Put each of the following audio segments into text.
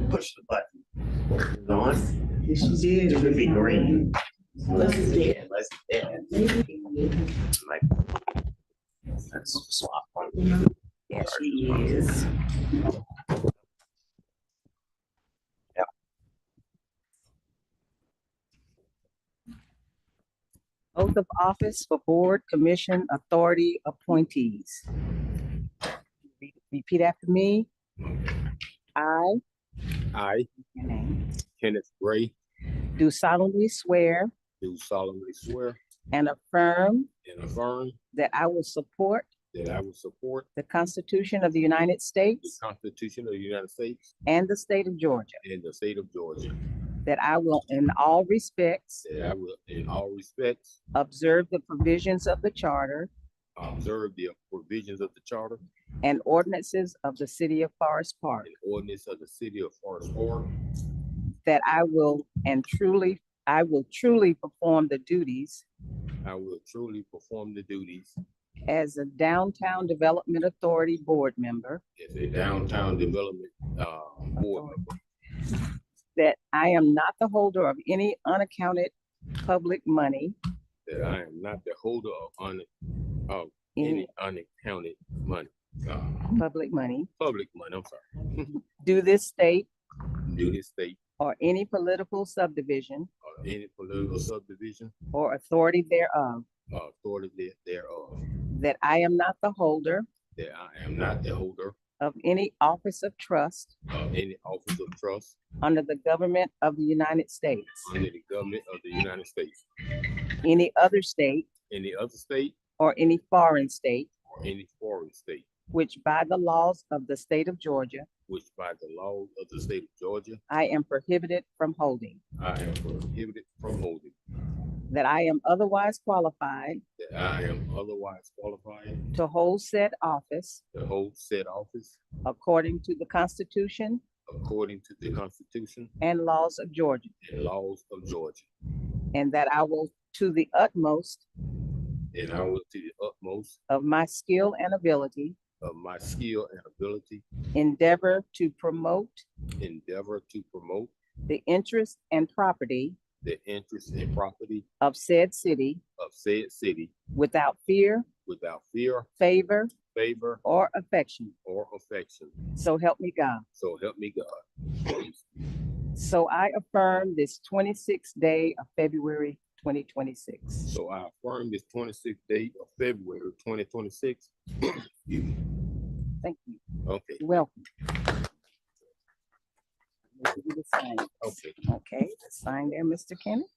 Push the button. On. She did. It would be green. Unless it's dead. Unless it's dead. Like, let's swap one. Yes, she is. Yep. Oath of office for board, commission, authority, appointees. Repeat after me. I, I, your name, Kenneth Gray, do solemnly swear do solemnly swear and affirm and affirm that I will support that I will support the Constitution of the United the States Constitution of the United States and the state of Georgia, and the state of Georgia, that I will in all respects that I will in all respects observe the provisions of the charter observe the provisions of the charter and ordinances of the city of Forest Park, and ordinance of the city of Forest Park, that I will truly perform the duties I will truly perform the duties as a Downtown Development Authority board member, as a downtown development board member, that I am not the holder of any unaccounted public money, that I am not the holder of any unaccounted money, public money, public money, I'm sorry, due this state due this state or any political subdivision or any political subdivision or authority thereof, authority thereof, that I am not the holder that I am not the holder of any office of trust of any office of trust under the government of the United States, under the government of the United States, any other state, any other state, or any foreign state, or any foreign state, which by the laws of the state of Georgia, which by the laws of the state of Georgia, I am prohibited from holding, I am prohibited from holding, that I am otherwise qualified that I am otherwise qualified to hold said office to hold said office according to the Constitution according to the Constitution and laws of Georgia, and laws of Georgia, and that I will, to the utmost and I will, to the utmost of my skill and ability, of my skill and ability, endeavor to promote endeavor to promote the interest and property the interests and property of said city of said city without fear, without fear, favor, favor, or affection. or affection. So help me God. So help me God. So I affirm this 26th day of February 2026. So I affirm this 26th day of February 2026. Thank you. Okay, You're welcome. Let me do the sign. okay. Okay, the sign there, Mr. Kenneth.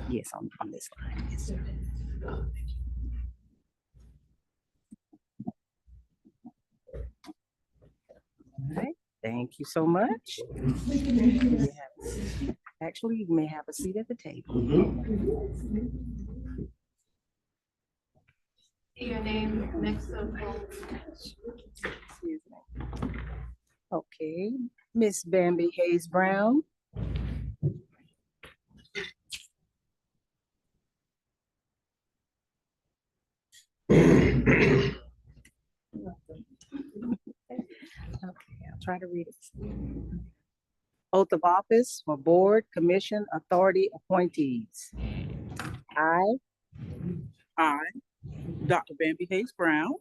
Yes, on this line. Yes, sir. All right, thank you so much. Actually, you may have a seat at the table. Your name next to Excuse me. Okay, Miss Bambi Hayes Brown. Okay, I'll try to read it. Oath of office for board, commission, authority, appointees. I I, Dr. Bambi Hayes Brown,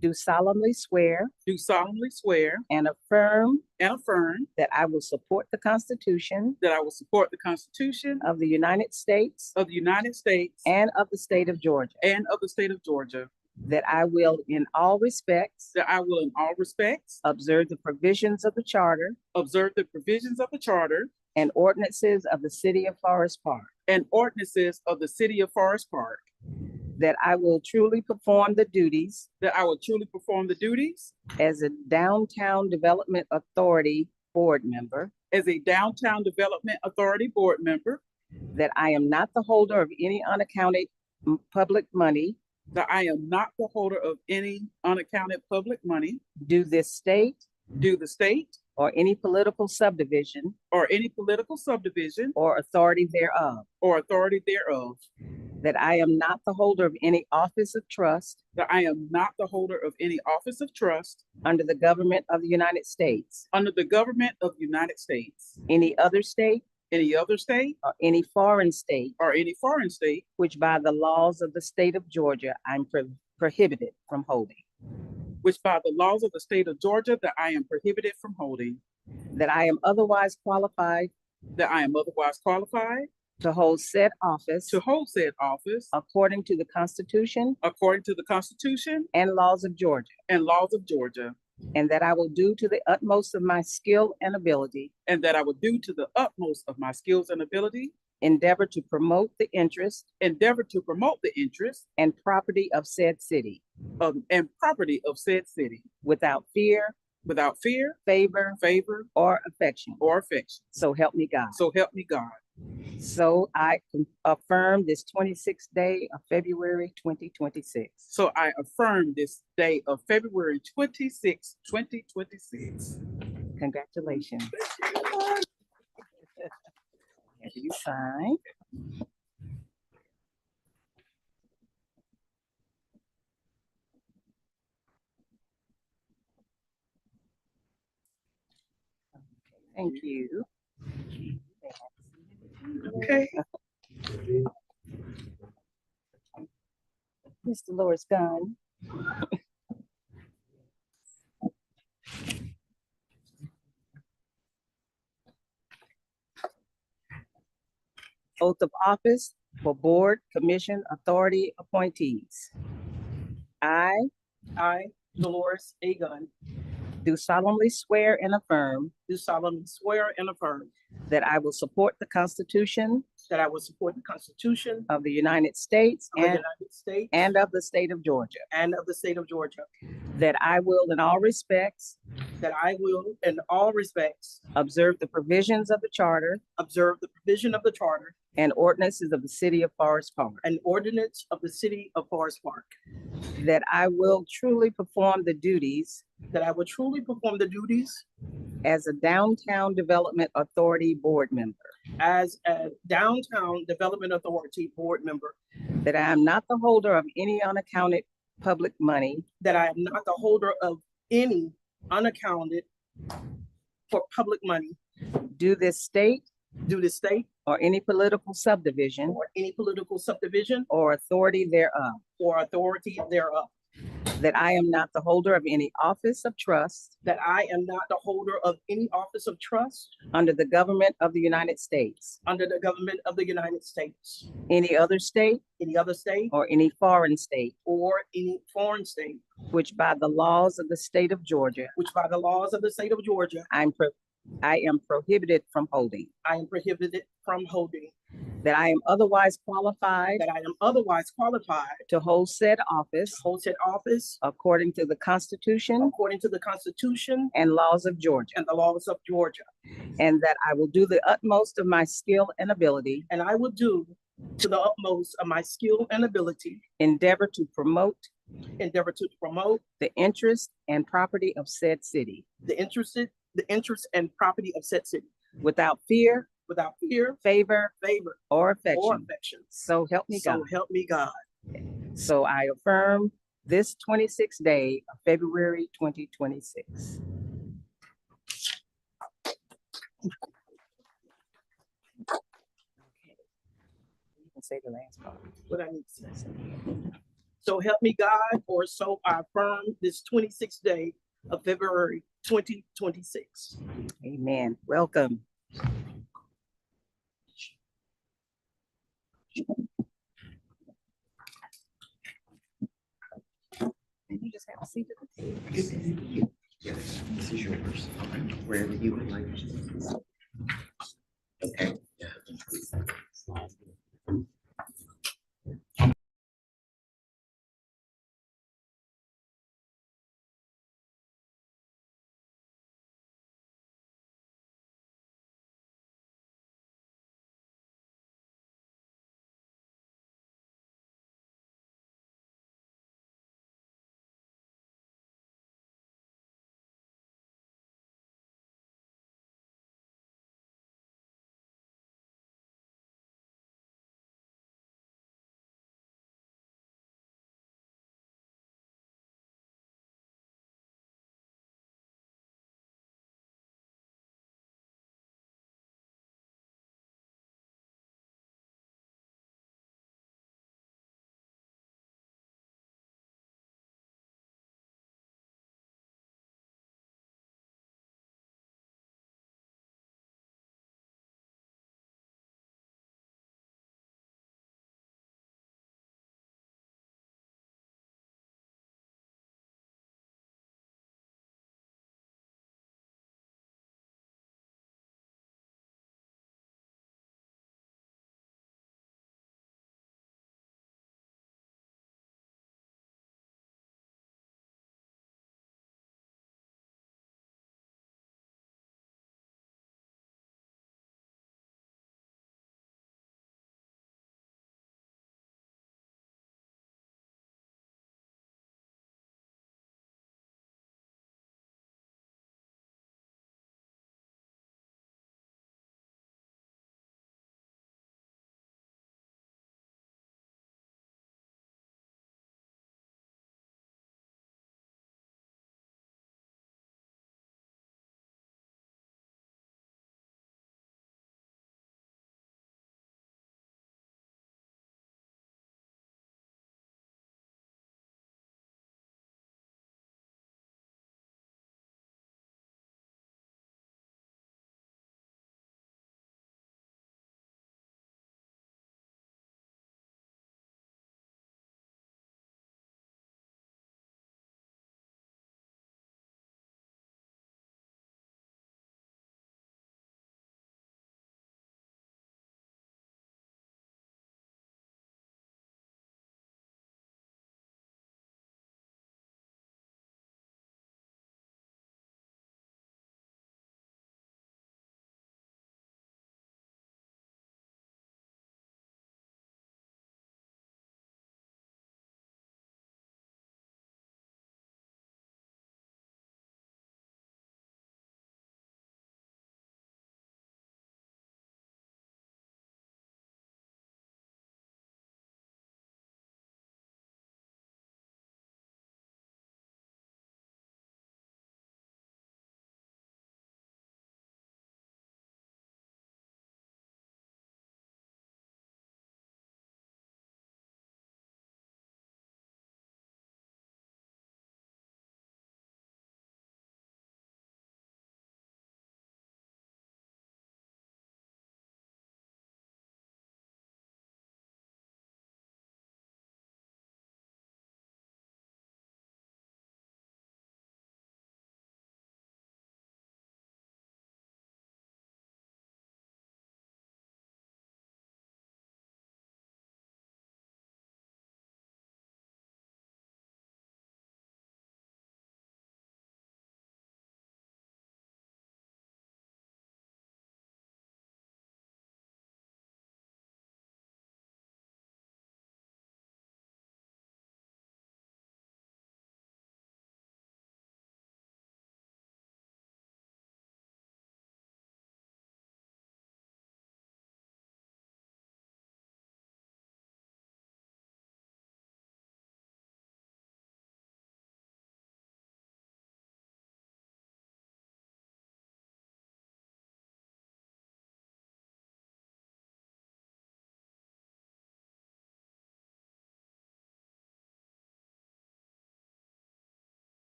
do solemnly swear do solemnly swear and affirm and affirm that I will support the Constitution that I will support the Constitution of the United States of the United States and of the state of Georgia, and of the state of Georgia, that I will in all respects that I will in all respects observe the provisions of the charter observe the provisions of the charter and ordinances of the city of Forest Park, and ordinances of the city of Forest Park, that I will truly perform the duties that I will truly perform the duties as a Downtown Development Authority board member, as a Downtown Development Authority board member, that I am not the holder of any unaccounted public money, that I am not the holder of any unaccounted public money due this state due the state or any political subdivision or any political subdivision or authority thereof, or authority thereof, that I am not the holder of any office of trust that I am not the holder of any office of trust under the government of the United States, under the government of the United States, any other state, any other state, or any foreign state, or any foreign state, which by the laws of the state of Georgia, I'm prohibited from holding, which by the laws of the state of Georgia that I am prohibited from holding, that I am otherwise qualified that I am otherwise qualified to hold said office to hold said office according to the Constitution according to the Constitution and laws of Georgia, and laws of Georgia, and that I will do to the utmost of my skill and ability and that I will do to the utmost of my skills and ability endeavor to promote the interest endeavor to promote the interests and property of said city of and property of said city without fear, without fear, favor, favor, or affection. or affection. So help me God. So help me God. So I affirm this 26th day of February 2026. So I affirm this day of February 26, 2026. Congratulations. Have you sign? Thank you. Okay. Mr. Lawrence Gunn. Oath of office for board, commission, authority appointees. I Dolores A. Gunn, do solemnly swear and affirm do solemnly swear and affirm that I will support the Constitution that I will support the Constitution of the United States of the United States and of the state of Georgia, and of the state of Georgia, that I will in all respects that I will, in all respects, observe the provisions of the charter observe the provision of the charter and ordinances of the city of Forest Park, and ordinance of the city of Forest Park, that I will truly perform the duties that I will truly perform the duties as a Downtown Development Authority board member, as a Downtown Development Authority board member, that I am not the holder of any unaccounted public money that I am not the holder of any unaccounted for public money due this state due to state or any political subdivision or any political subdivision or authority thereof, or authority thereof, that I am not the holder of any office of trust that I am not the holder of any office of trust under the government of the United States, under the government of the United States, any other state, any other state, or any foreign state, or any foreign state, which by the laws of the state of Georgia, which by the laws of the state of Georgia, I am prohibited from holding, I am prohibited from holding, that I am otherwise qualified that I am otherwise qualified to hold said office to hold said office according to the Constitution according to the Constitution and laws of Georgia, and the laws of Georgia, and that I will do the utmost of my skill and ability, and I will do to the utmost of my skill and ability, endeavor to promote endeavor to promote the interest and property of said city the interests and property of said city, without fear, without fear, favor, favor, or or affection. affection. So help me God. So help me God. So I affirm this 26th day of February 2026. You can say the last part. What I need to say. So help me God, or so I affirm this 26th day of February 2026. Amen. Welcome. And you just have a seat at the table. Yes, this is yours. Wherever you would like. Okay.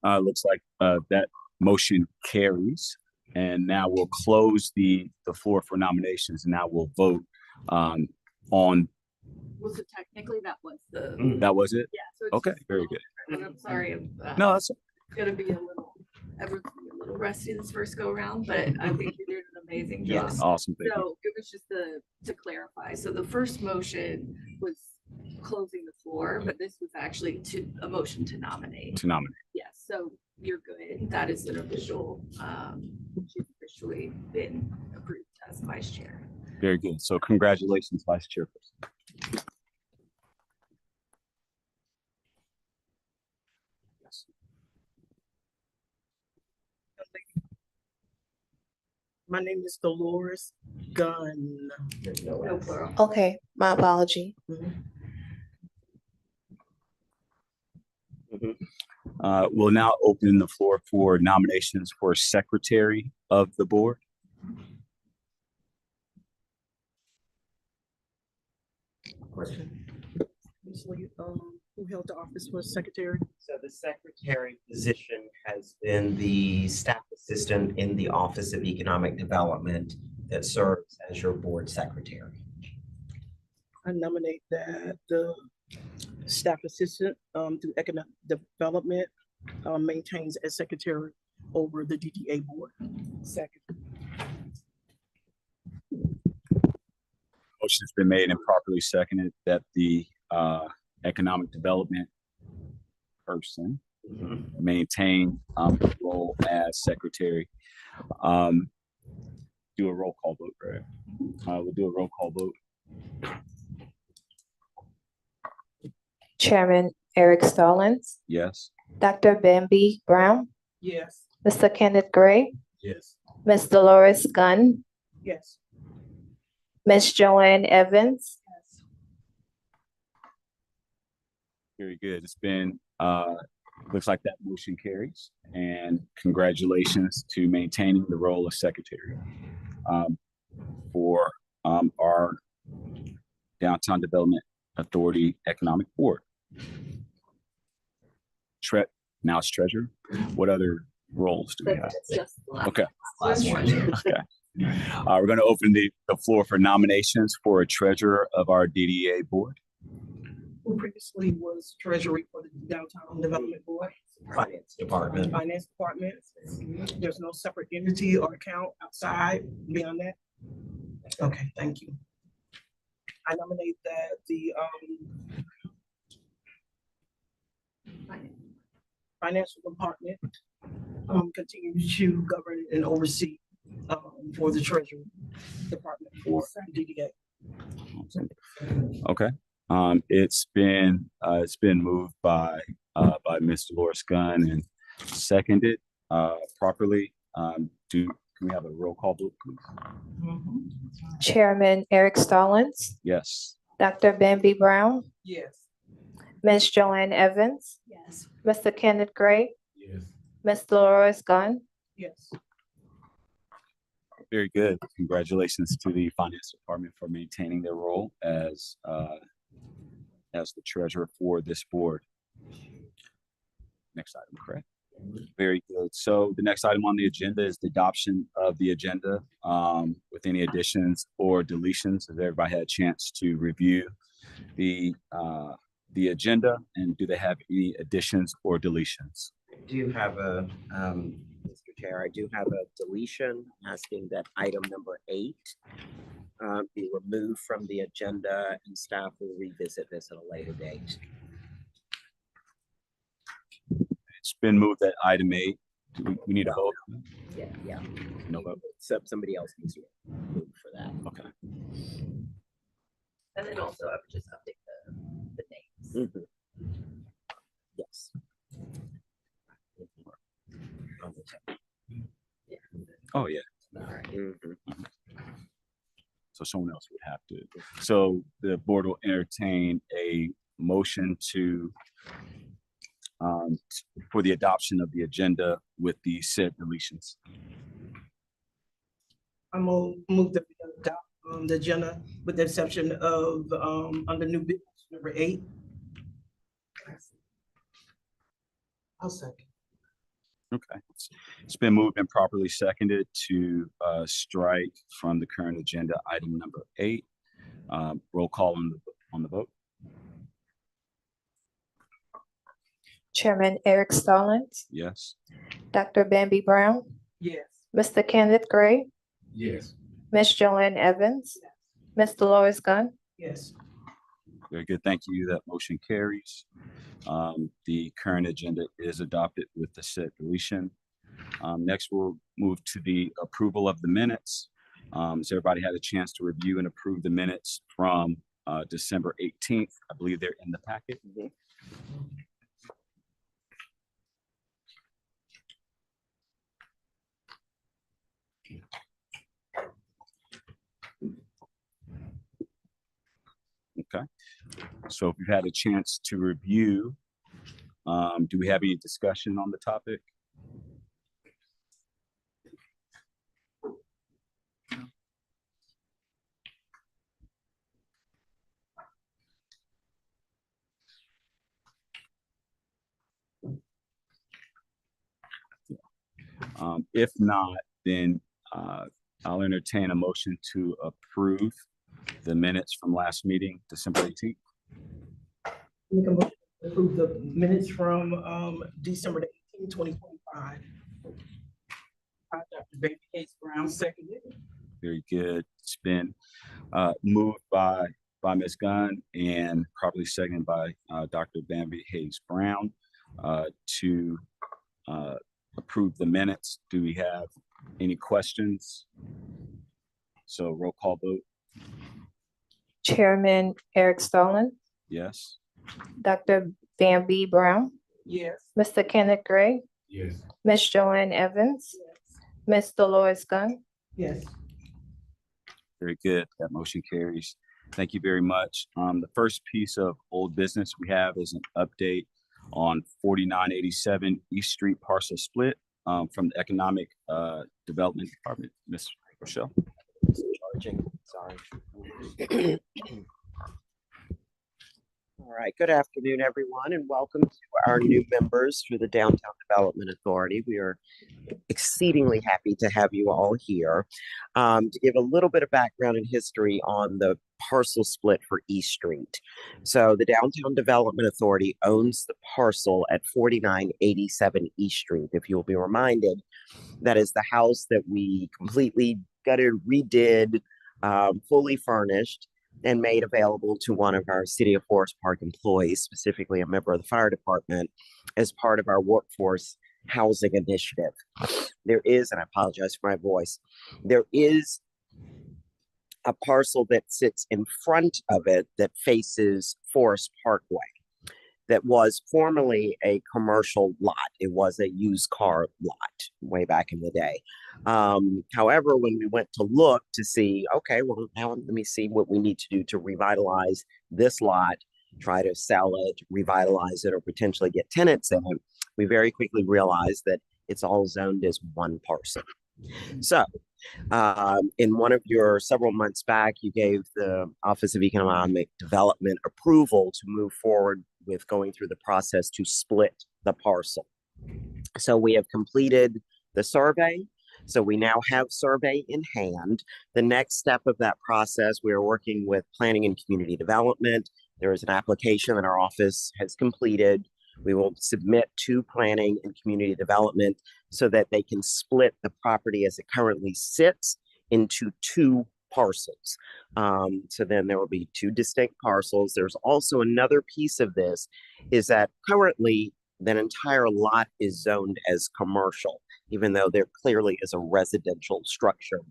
Looks like that motion carries. And now we'll close the floor for nominations. And now we'll vote on. Well, so technically that was the, That was it? yeah. So it's Okay, just a very little good. different, and I'm sorry, No, that's it's gonna be everyone's gonna be a little rusty this first go around, but I think you did an amazing job. Yes. awesome. Thank you. So it was just to clarify. So the first motion was closing the floor, but this was actually a motion to nominate. To nominate. Yes, so you're good. That is an official, she's officially been approved as vice chair. Very good. So congratulations, Vice Chairperson. Yes. My name is Dolores Gunn. No plural. Okay, my apology. We'll now open the floor for nominations for Secretary of the Board. Question. Usually, who held the office was secretary? So the secretary position has been the staff assistant in the Office of Economic Development that serves as your board secretary. I nominate that the staff assistant through economic development maintains as secretary over the DDA board. Second. Motion's been made and properly seconded that the economic development person maintain the role as secretary. Do a roll call vote, right? We'll do a roll call vote. Chairman Eric Stallings, Yes. Dr. Bambi Brown, Yes. Mr. Kenneth Gray, Yes. Ms. Dolores Gunn, Yes. Ms. Joanne Evans, Very good. It's been, looks like that motion carries, and congratulations to maintaining the role of secretary for our Downtown Development Authority Economic Board. Now it's treasurer. What other roles do we have? That's just the last. Okay. Last one. Okay. We're going to open the floor for nominations for a treasurer of our DDA board. Who previously was treasury for the Downtown Development Board. Finance Department. Finance Department. There's no separate entity or account outside beyond that. Okay, thank you. I nominate that the financial department continue to govern and oversee for the treasury department for DDA. Okay. It's been moved by Ms. Dolores Gunn and seconded properly. Can we have a roll call vote, please? Chairman Eric Stallings, Yes. Dr. Bambi Brown, Yes. Ms. Joanne Evans, Yes. Mr. Kenneth Gray, Yes. Ms. Dolores Gunn, Yes. Very good. Congratulations to the finance department for maintaining their role as the treasurer for this board. Next item, correct? Very good. So the next item on the agenda is the adoption of the agenda with any additions or deletions. Has everybody had a chance to review the agenda, and do they have any additions or deletions? I do have Mr. Chair, I do have a deletion asking that item number 8 be removed from the agenda, and staff will revisit this at a later date. It's been moved that item 8. We need a vote. Yeah. No vote. Somebody else needs to move for that. Okay. And then also I would just update the names. Yes. Oh, yeah. Mhm. So someone else would have to. So the board will entertain a motion to for the adoption of the agenda with the said deletions. I'm gonna move the adopt the agenda with the exception of under new business number 8. I'll second. Okay. It's been moved and properly seconded to strike from the current agenda item number 8. Roll call on the vote. Chairman Eric Stallings, Yes. Dr. Bambi Brown, Yes. Mr. Kenneth Gray, Yes. Ms. Joanne Evans, Ms. Dolores Gunn, Yes. Very good. Thank you. That motion carries. The current agenda is adopted with the said deletion. Next, we'll move to the approval of the minutes. So everybody had a chance to review and approve the minutes from December 18th. I believe they're in the packet. Okay. So if you've had a chance to review, do we have any discussion on the topic? If not, then I'll entertain a motion to approve the minutes from last meeting, December 18th. Make a motion to approve the minutes from December 18, 2025. Dr. Baby Hayes Brown seconded. Very good. It's been moved by Ms. Gunn and properly seconded by Dr. Bambi Hayes Brown to approve the minutes. Do we have any questions? So roll call vote. Chairman Eric Stallings, Yes. Dr. Bambi Brown, Yes. Mr. Kenneth Gray, Yes. Ms. Joanne Evans, Ms. Dolores Gunn, Yes. Very good. That motion carries. Thank you very much. The first piece of old business we have is an update on 4987 East Street parcel split from the Economic Development Department. Ms. Rochelle. Charging, sorry. All right, good afternoon, everyone, and welcome to our new members through the Downtown Development Authority. We are exceedingly happy to have you all here. To give a little bit of background and history on the parcel split for East Street. So the Downtown Development Authority owns the parcel at 4987 East Street. If you'll be reminded, that is the house that we completely gutted, redid, fully furnished, and made available to one of our City of Forest Park employees, specifically a member of the fire department, as part of our workforce housing initiative. There is, and I apologize for my voice, there is a parcel that sits in front of it that faces Forest Parkway that was formerly a commercial lot. It was a used car lot way back in the day. However, when we went to look to see, okay, well, now let me see what we need to do to revitalize this lot, try to sell it, revitalize it, or potentially get tenants in it, we very quickly realized that it's all zoned as one parcel. So in one of your several months back, you gave the Office of Economic Development approval to move forward with going through the process to split the parcel. So we have completed the survey. So we now have survey in hand. The next step of that process, we are working with Planning and Community Development. There is an application that our office has completed. We will submit to Planning and Community Development so that they can split the property as it currently sits into two parcels. So then there will be two distinct parcels. There's also another piece of this is that currently that entire lot is zoned as commercial, even though there clearly is a residential structure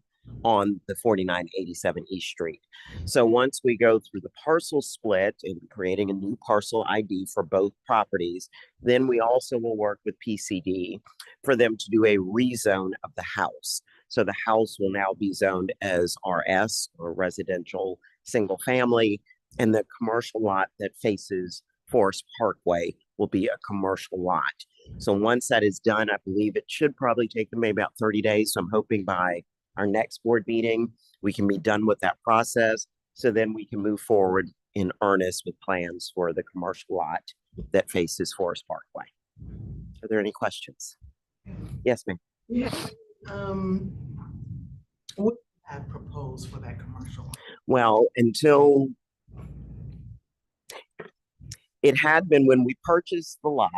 on the 4987 East Street. So once we go through the parcel split and creating a new parcel ID for both properties, then we also will work with PCD for them to do a rezone of the house. So the house will now be zoned as RS, or residential single family, and the commercial lot that faces Forest Parkway will be a commercial lot. So once that is done, I believe it should probably take them maybe about 30 days. So I'm hoping by our next board meeting, we can be done with that process. So then we can move forward in earnest with plans for the commercial lot that faces Forest Parkway. Are there any questions? Yes, ma'am. Yeah. Um, what do you have proposed for that commercial? Well, until it had been when we purchased the lot,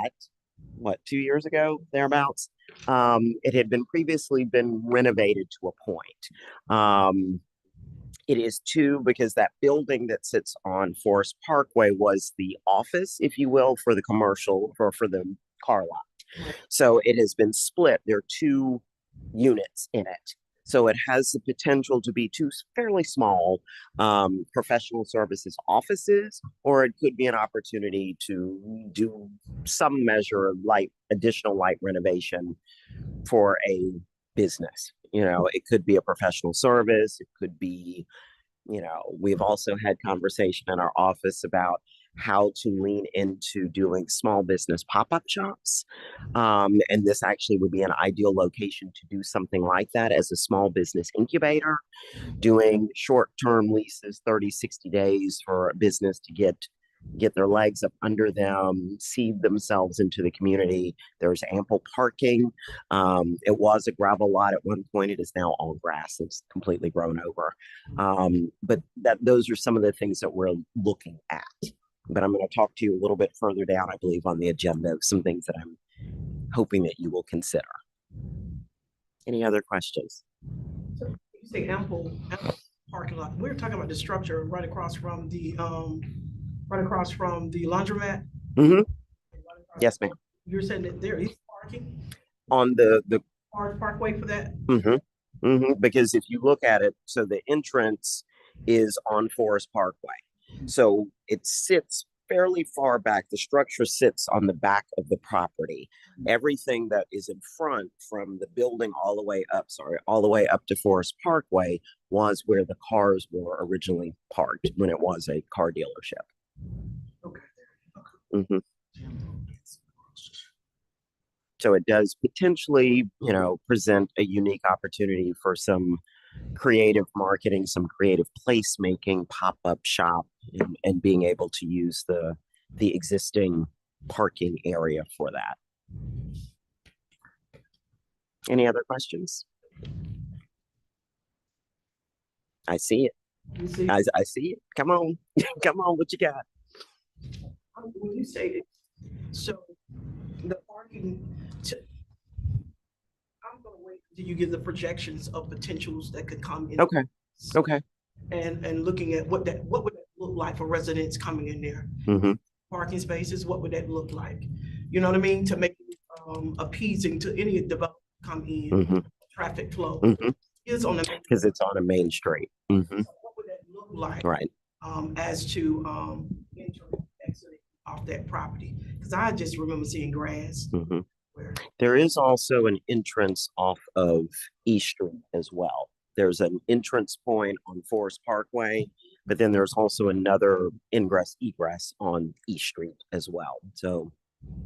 what, 2 years ago, thereabouts, it had been previously been renovated to a point. It is too, because that building that sits on Forest Parkway was the office, if you will, for the commercial, for the car lot. So it has been split. There are two units in it. So it has the potential to be two fairly small professional services offices, or it could be an opportunity to do some measure of additional light renovation for a business. You know, it could be a professional service. It could be, we've also had conversation in our office about how to lean into doing small business pop-up shops. And this actually would be an ideal location to do something like that as a small business incubator, doing short-term leases, 30, 60 days for a business to get their legs up under them, seed themselves into the community. There's ample parking. It was a gravel lot at one point. It is now all grass. It's completely grown over. But those are some of the things that we're looking at. But I'm going to talk to you a little bit further down, I believe, on the agenda of some things that I'm hoping that you will consider. Any other questions? So you say ample parking lot. We're talking about the structure right across from the laundromat. Mm-hmm. Yes, ma'am. You're saying that there is parking On the parkway for that? Mm-hmm. Mm-hmm. Because if you look at it, so the entrance is on Forest Parkway. So it sits fairly far back. The structure sits on the back of the property. Everything that is in front from the building all the way up to Forest Parkway was where the cars were originally parked when it was a car dealership. Okay. Mm-hmm. So it does potentially, present a unique opportunity for some creative marketing, some creative placemaking, pop-up shop, and being able to use the existing parking area for that. Any other questions? I see it. You see, I see it. Come on. Come on, what you got? when you say it, so the parking, I'm gonna wait until you give the projections of potentials that could come in. Okay. Okay. And looking at what would that look like for residents coming in there? Mm-hmm. Parking spaces, what would that look like? You know what I mean? To make it appeasing to any developer come in, Mm-hmm. traffic flow Mm-hmm. is on the. Because it's on a main street. Mm-hmm. What would that look like? Right. As to entering, exiting off that property? Because I just remember seeing grass. Mm-hmm. Where, There is also an entrance off of East Street as well. There's an entrance point on Forest Parkway, but then there's also another egress on East Street as well. So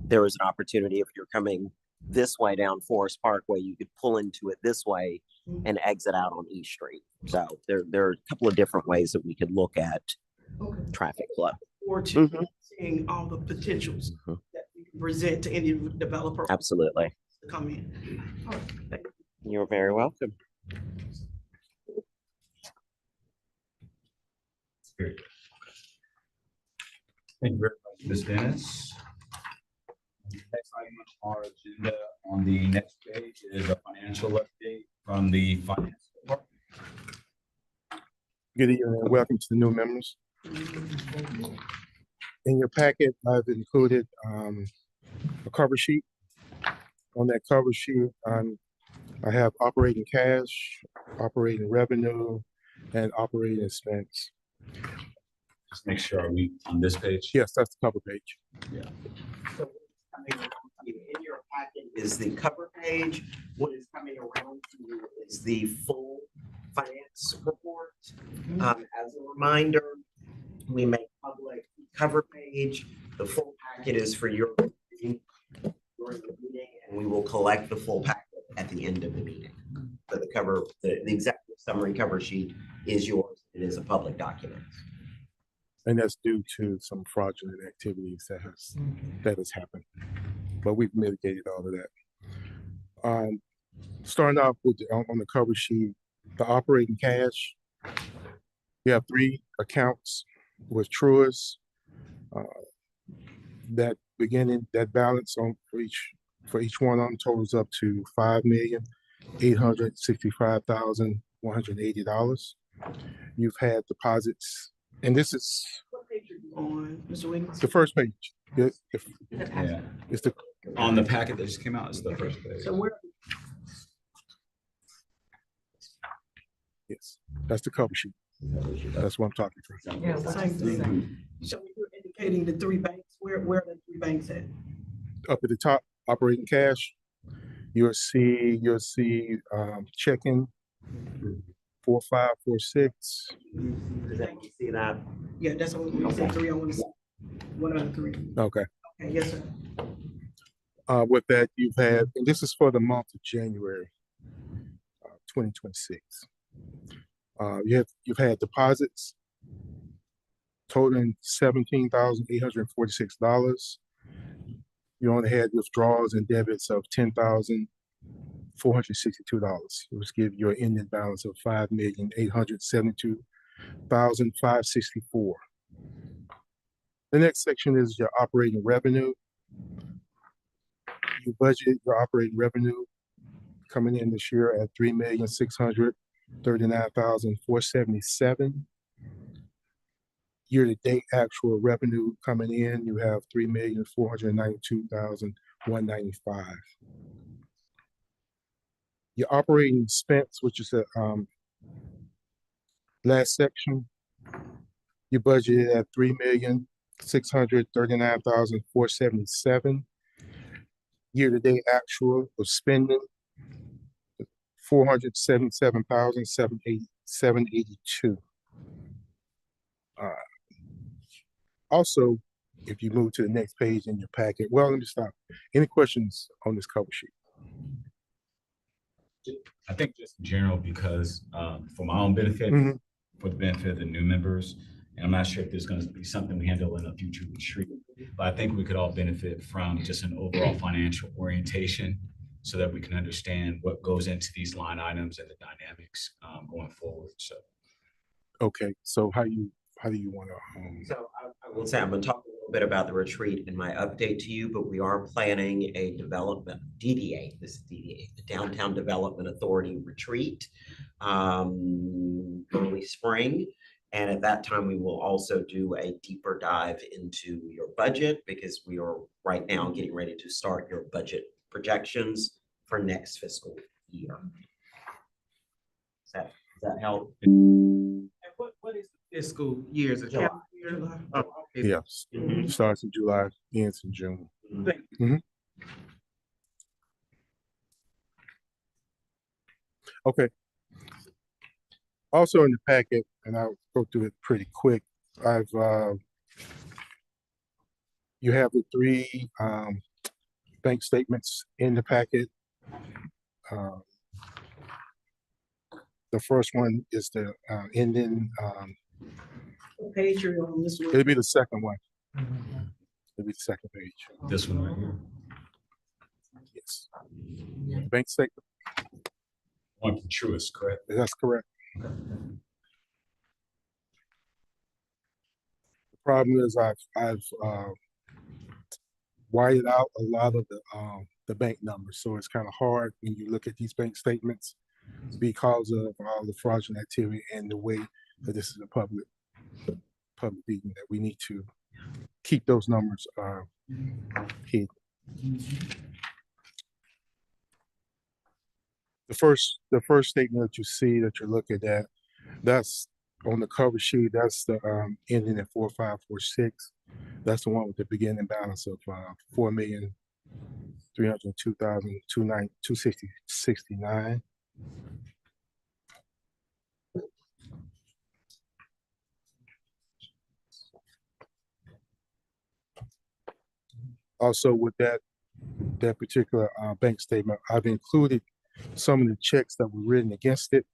there is an opportunity if you're coming this way down Forest Parkway, you could pull into it this way and exit out on East Street. So there are a couple of different ways that we could look at okay. traffic flow. Or to Mhm. seeing all the potentials Mhm. that we can present to any developer Absolutely. to come in. All right, thank you. You're very welcome. Thank you very much, Ms. Dennis. Next item on our agenda on the next page is a financial update from the finance department. Good evening and welcome to the new members. In your packet, I've included a cover sheet. On that cover sheet, I have operating cash, operating revenue, and operating expense. Just make sure, are we on this page? Yes, that's the cover page. So in your packet is the cover page. What is coming around to you is the full finance report. As a reminder, we make public cover page. The full packet is for your reading during the meeting, and we will collect the full packet at the end of the meeting. But the cover, the executive summary cover sheet is yours. It is a public document. And that's due to some fraudulent activities that has happened. But we've mitigated all of that. Starting off with on the cover sheet, the operating cash. You have 3 accounts with Truist. That balance on for each one on totals up to $5,865,180. You've had deposits, and this is What page are you on, Mr. Wiggins? the first page. Yeah. It's the On the packet that just came out, it's the first page. So where, yes, that's the cover sheet. That's what I'm talking about. same thing. So you're indicating the 3 banks, where are the 3 banks at? Up at the top, operating cash, you'll see checking 4546. See that? Yeah, that's what we said, 3, I want to see. One out of 3. Okay. Okay, yes, sir. With that, you've had, and this is for the month of January, 2026. You've had deposits totaling $17,846. You only had withdrawals and debits of $10,462, which give you an ending balance of $5,872,564. The next section is your operating revenue. You budget your operating revenue coming in this year at $3,639,477. Year-to-date actual revenue coming in, you have $3,492,195. Your operating expense, which is the last section, you budgeted at $3,639,477. Year-to-date actual of spending $477,782. Also, if you move to the next page in your packet, well, let me stop. Any questions on this cover sheet? I think just in general, because for my own benefit, Mhm. for the benefit of the new members, and I'm not sure if there's going to be something we handle in a future retreat, but I think we could all benefit from just an overall financial orientation so that we can understand what goes into these line items and the dynamics going forward. So, Okay, so how do you want to? So I will say, I'm gonna talk a little bit about the retreat in my update to you, but we are planning a development, DDA, this is DDA, the Downtown Development Authority Retreat, early spring. And at that time, we will also do a deeper dive into your budget because we are right now getting ready to start your budget projections for next fiscal year. Does that help? And what is the fiscal year? Is it July. calendar year? July. Oh, okay. Yes, Mhm. starts in July, ends in June. Okay. Also in the packet, and I'll go through it pretty quick. You have the 3 bank statements in the packet. The first one is the ending. What page are you on, Mr. It'll Wiggins? be the second one. It'll be the second page. this one right here, Yes. Bank statement. one from Truist, correct? That's correct. The problem is I've whited out a lot of the bank numbers, so it's kind of hard when you look at these bank statements because of all the fraudulent activity and the way that this is a public meeting, that we need to keep those numbers hidden. The first statement that you see that you're looking at, that's on the cover sheet. That's the ending at 4546. That's the one with the beginning balance of $4,302,269. Also, with that particular bank statement, I've included some of the checks that were written against it.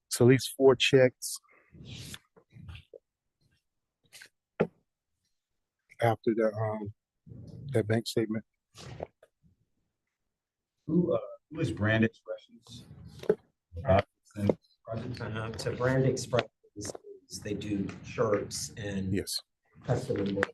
So at least 4 checks after that bank statement. Who is Brand Expressions? So Brand Express they do shirts and Yes. custom and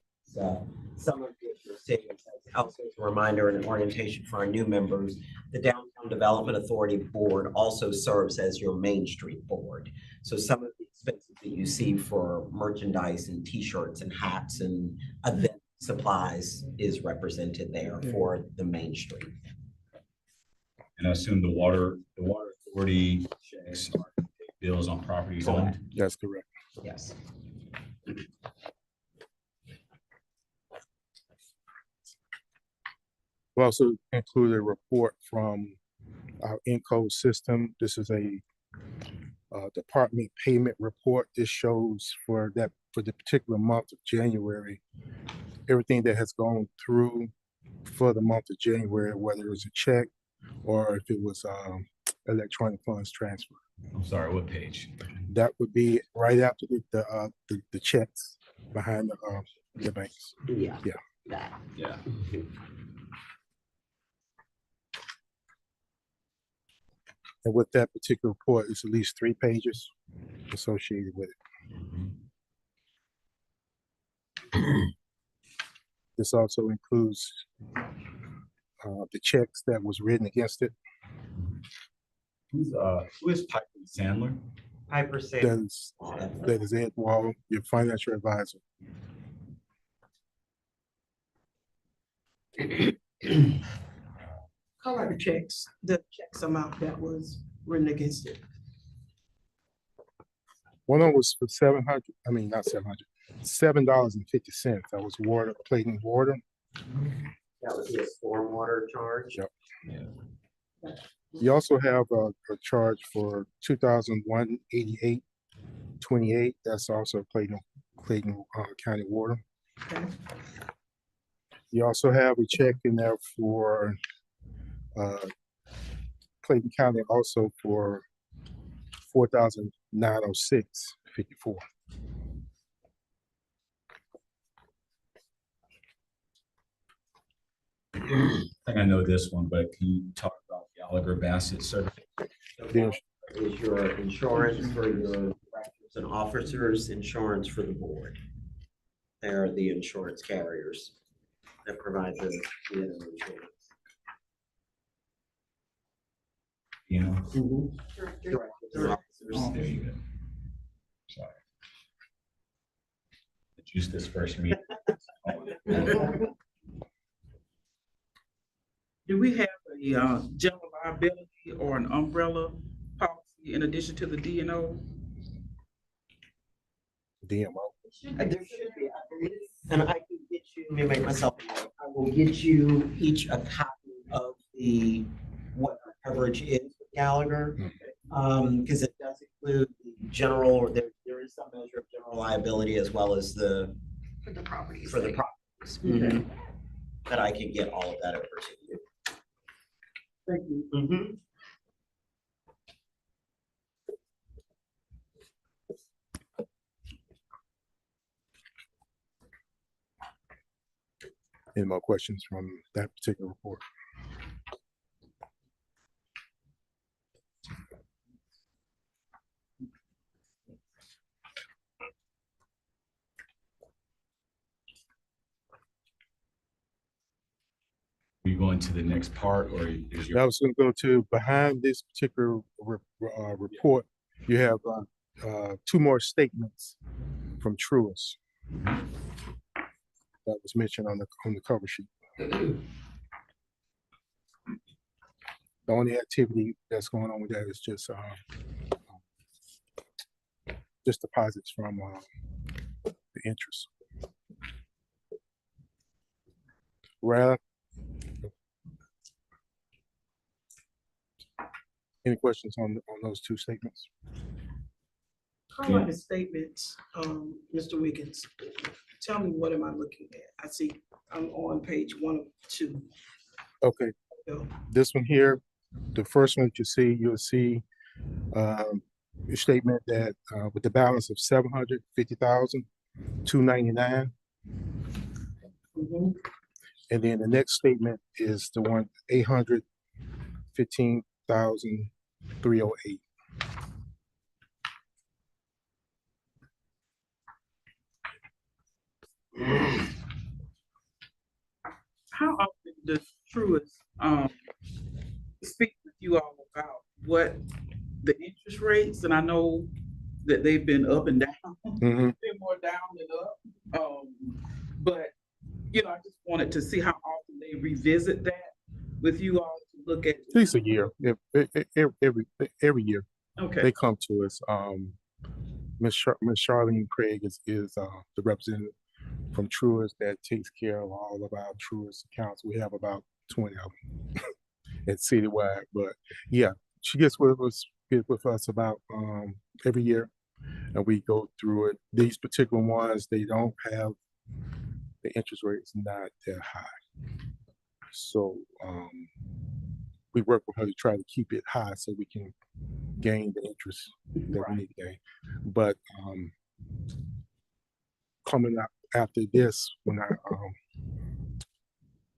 some of which are savings. Also, as a reminder and an orientation for our new members, the Downtown Development Authority Board also serves as your Main Street Board. So some of the expenses that you see for merchandise and T-shirts and hats and event supplies is represented there for the Main Street. And I assume the water authority checks are bills on properties owned. That's correct. Yes. We also included a report from our Encode system. This is a department payment report. This shows for the particular month of January, everything that has gone through for the month of January, whether it was a check or if it was electronic funds transfer. I'm sorry, what page? That would be right after the checks behind the banks. Yeah. Yeah. That. Yeah. And with that particular report, it's at least 3 pages associated with it. This also includes the checks that was written against it. Who is Piper Sandler? Piper Sandler. That is Ed Wall, your financial advisor. Color checks, the checks amount that was written against it. One of them was for not $7.50. That was water, Clayton Water. That would be a stormwater charge. Yep. Yeah. You also have a charge for 2001-88-28. That's also Clayton County Water. Okay. You also have a check in there for Clayton County also for $4,906.54. I think I know this one, but can you talk about Gallagher Bassett certificate? Is your insurance for your directors and officers, insurance for the board. They're the insurance carriers that provide the insurance. You know? Directors and officers. There you go. Sorry. The juice dispersed me. Do we have a general liability or an umbrella policy in addition to the DNO? DMO. There should be, I believe, and I can get you, let me make myself, I will get you each a copy of what our coverage is with Gallagher. Because it does include the general, there is some measure of general liability as well as For the properties. for the properties. Mhm. But I can get all of that over to you. Thank you. Any more questions from that particular report? Are you going to the next part or is your? I was going to go to behind this particular report. You have 2 more statements from Truist that was mentioned on the cover sheet. The only activity that's going on with that is just deposits from the interest. Ralph? Any questions on those 2 statements? Highlight the statements, Mr. Wiggins. Tell me, what am I looking at? I see, I'm on page 1 of 2. Okay, Go. this one here, the first one that you'll see a statement that with the balance of $750,299. Mhm. And then the next statement is the one $115,308. How often does Truist, speak with you all about what the interest rates, and I know that they've been up and down, Mhm. been more down than up. But, you know, I just wanted to see how often they revisit that with you all to look at. At least a year, every year. Okay, They come to us. Miss Charlene Craig is the representative from Truist that takes care of all of our Truist accounts. We have about 20 of them at Citywide, but yeah, she gets with us about every year, and we go through it. These particular ones, they don't have the interest rates not that high, so we work with her to try to keep it high so we can gain the interest that we need to gain. But coming up after this, when I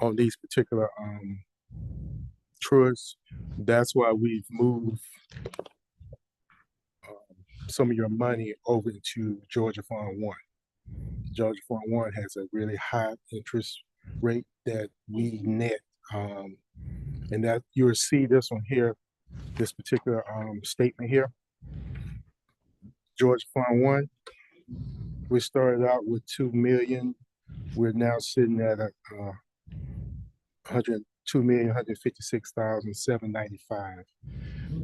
on these particular trusts, that's why we've moved some of your money over into Georgia Fund One. Georgia Fund One has a really high interest rate that we net, and that you'll see this one here, this particular statement here. Georgia Fund One, we started out with 2 million. We're now sitting at 102,156,795.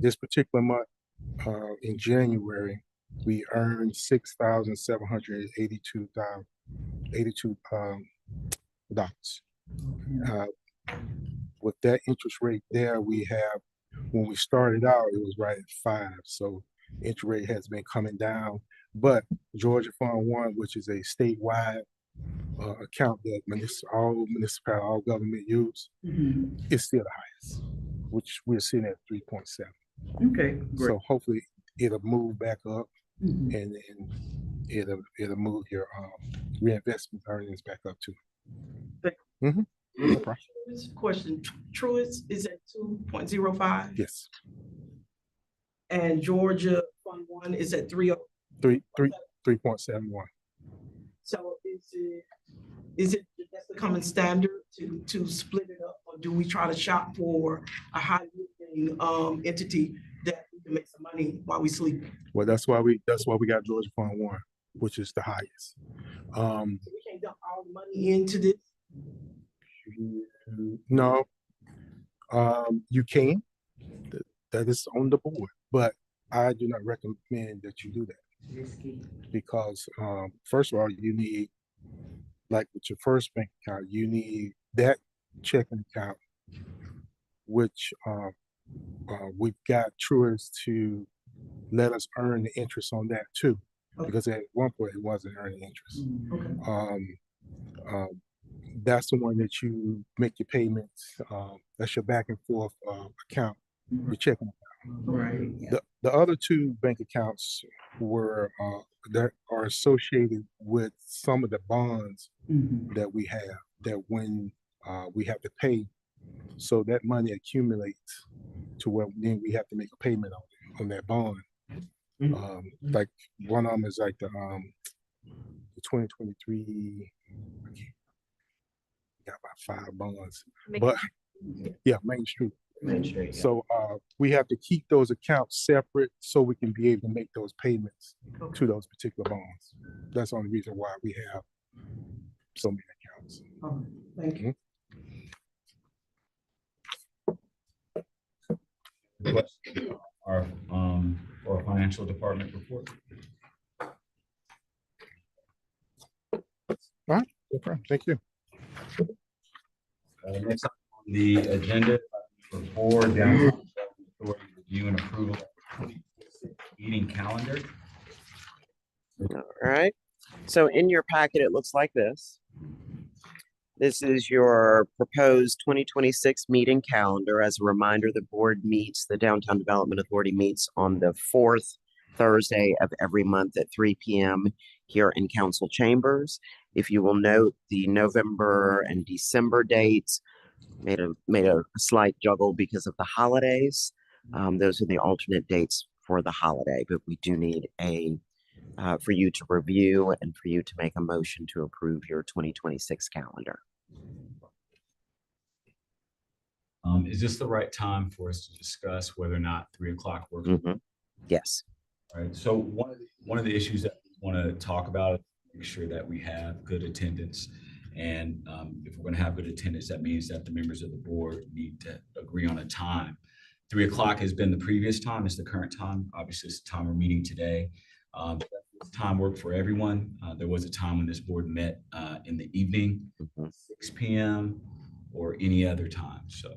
This particular month, in January, we earned $6,782. With that interest rate there, we have, when we started out, it was right at 5. So interest rate has been coming down. But Georgia Fund One, which is a statewide account that all government use, is still the highest, which we're sitting at 3.7. okay, great. So hopefully it'll move back up, and then it'll move your reinvestment earnings back up too. No problem. Question, Truist is at 2.05 Yes, and Georgia Fund One is at 3.71. So is it that's the common standard to split it up, or do we try to shop for a high yielding entity that we can make some money while we sleep? Well, that's why we got Georgia Fund One, which is the highest. So we can't dump all the money into this. No, you can. That is on the board, but I do not recommend that you do that, because first of all, you need, like with your first bank account, you need that checking account, which we've got Truist to let us earn the interest on that too, because at one point it wasn't earning interest. That's the one that you make your payments. That's your back and forth account, your checking account. Right. The other two bank accounts were that are associated with some of the bonds that we have, that when we have to pay, so that money accumulates to where then we have to make a payment on that bond. Like one of them is like the 2023. Got about 5 bonds, but yeah, Main Street. So we have to keep those accounts separate so we can be able to make those payments to those particular bonds. That's the only reason why we have so many accounts. Thank you. Our for financial department report. All right, no problem. Thank you. Next up on the agenda, for 4, downtown authority review and approval of 2026 meeting calendar. All right. So in your packet, it looks like this. This is your proposed 2026 meeting calendar. As a reminder, the board meets, the Downtown Development Authority meets on the 4th Thursday of every month at 3 p.m. here in council chambers. If you will note, the November and December dates made a slight juggle because of the holidays. Those are the alternate dates for the holiday, but we do need for you to review and for you to make a motion to approve your 2026 calendar. Is this the right time for us to discuss whether or not 3 o'clock works? Yes. All right. So one of the issues that we want to talk about is make sure that we have good attendance. And if we're going to have good attendance, that means that the members of the board need to agree on a time. 3 o'clock has been the previous time. It's the current time. Obviously, it's the time we're meeting today. Time worked for everyone. There was a time when this board met in the evening, 6 p.m. or any other time. So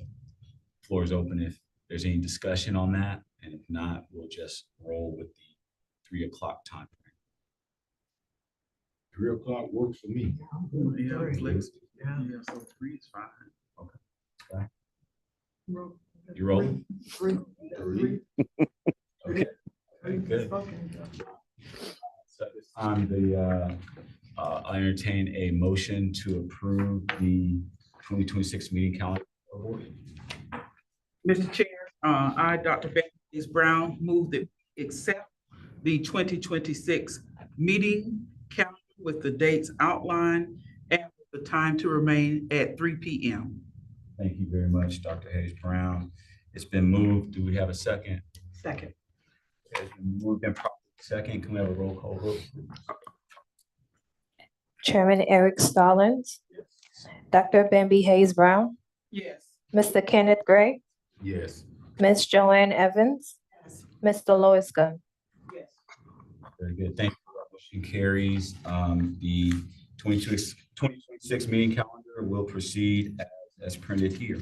floor is open if there's any discussion on that. And if not, we'll just roll with the 3 o'clock time. 3 o'clock works for me. Yeah, so 3 is fine. Okay. You rolling? Three. Okay. Good. So at this time, I entertain a motion to approve the 2026 meeting calendar. Mr. Chair, I, Dr. Betty Brown, move that we accept the 2026 meeting calendar with the dates outlined and the time to remain at 3 p.m. Thank you very much, Dr. Hayes Brown. It's been moved. Do we have a second? Second. It's been moved and properly second. Can we have a roll call vote? Chairman Eric Stallings, Dr. Bambi Hayes Brown, Yes. Mr. Kenneth Gray, Yes. Ms. Joanne Evans, Mr. Lois Gunn. Yes. Very good. Thank you. Motion carries. The 2026 meeting calendar will proceed as printed here.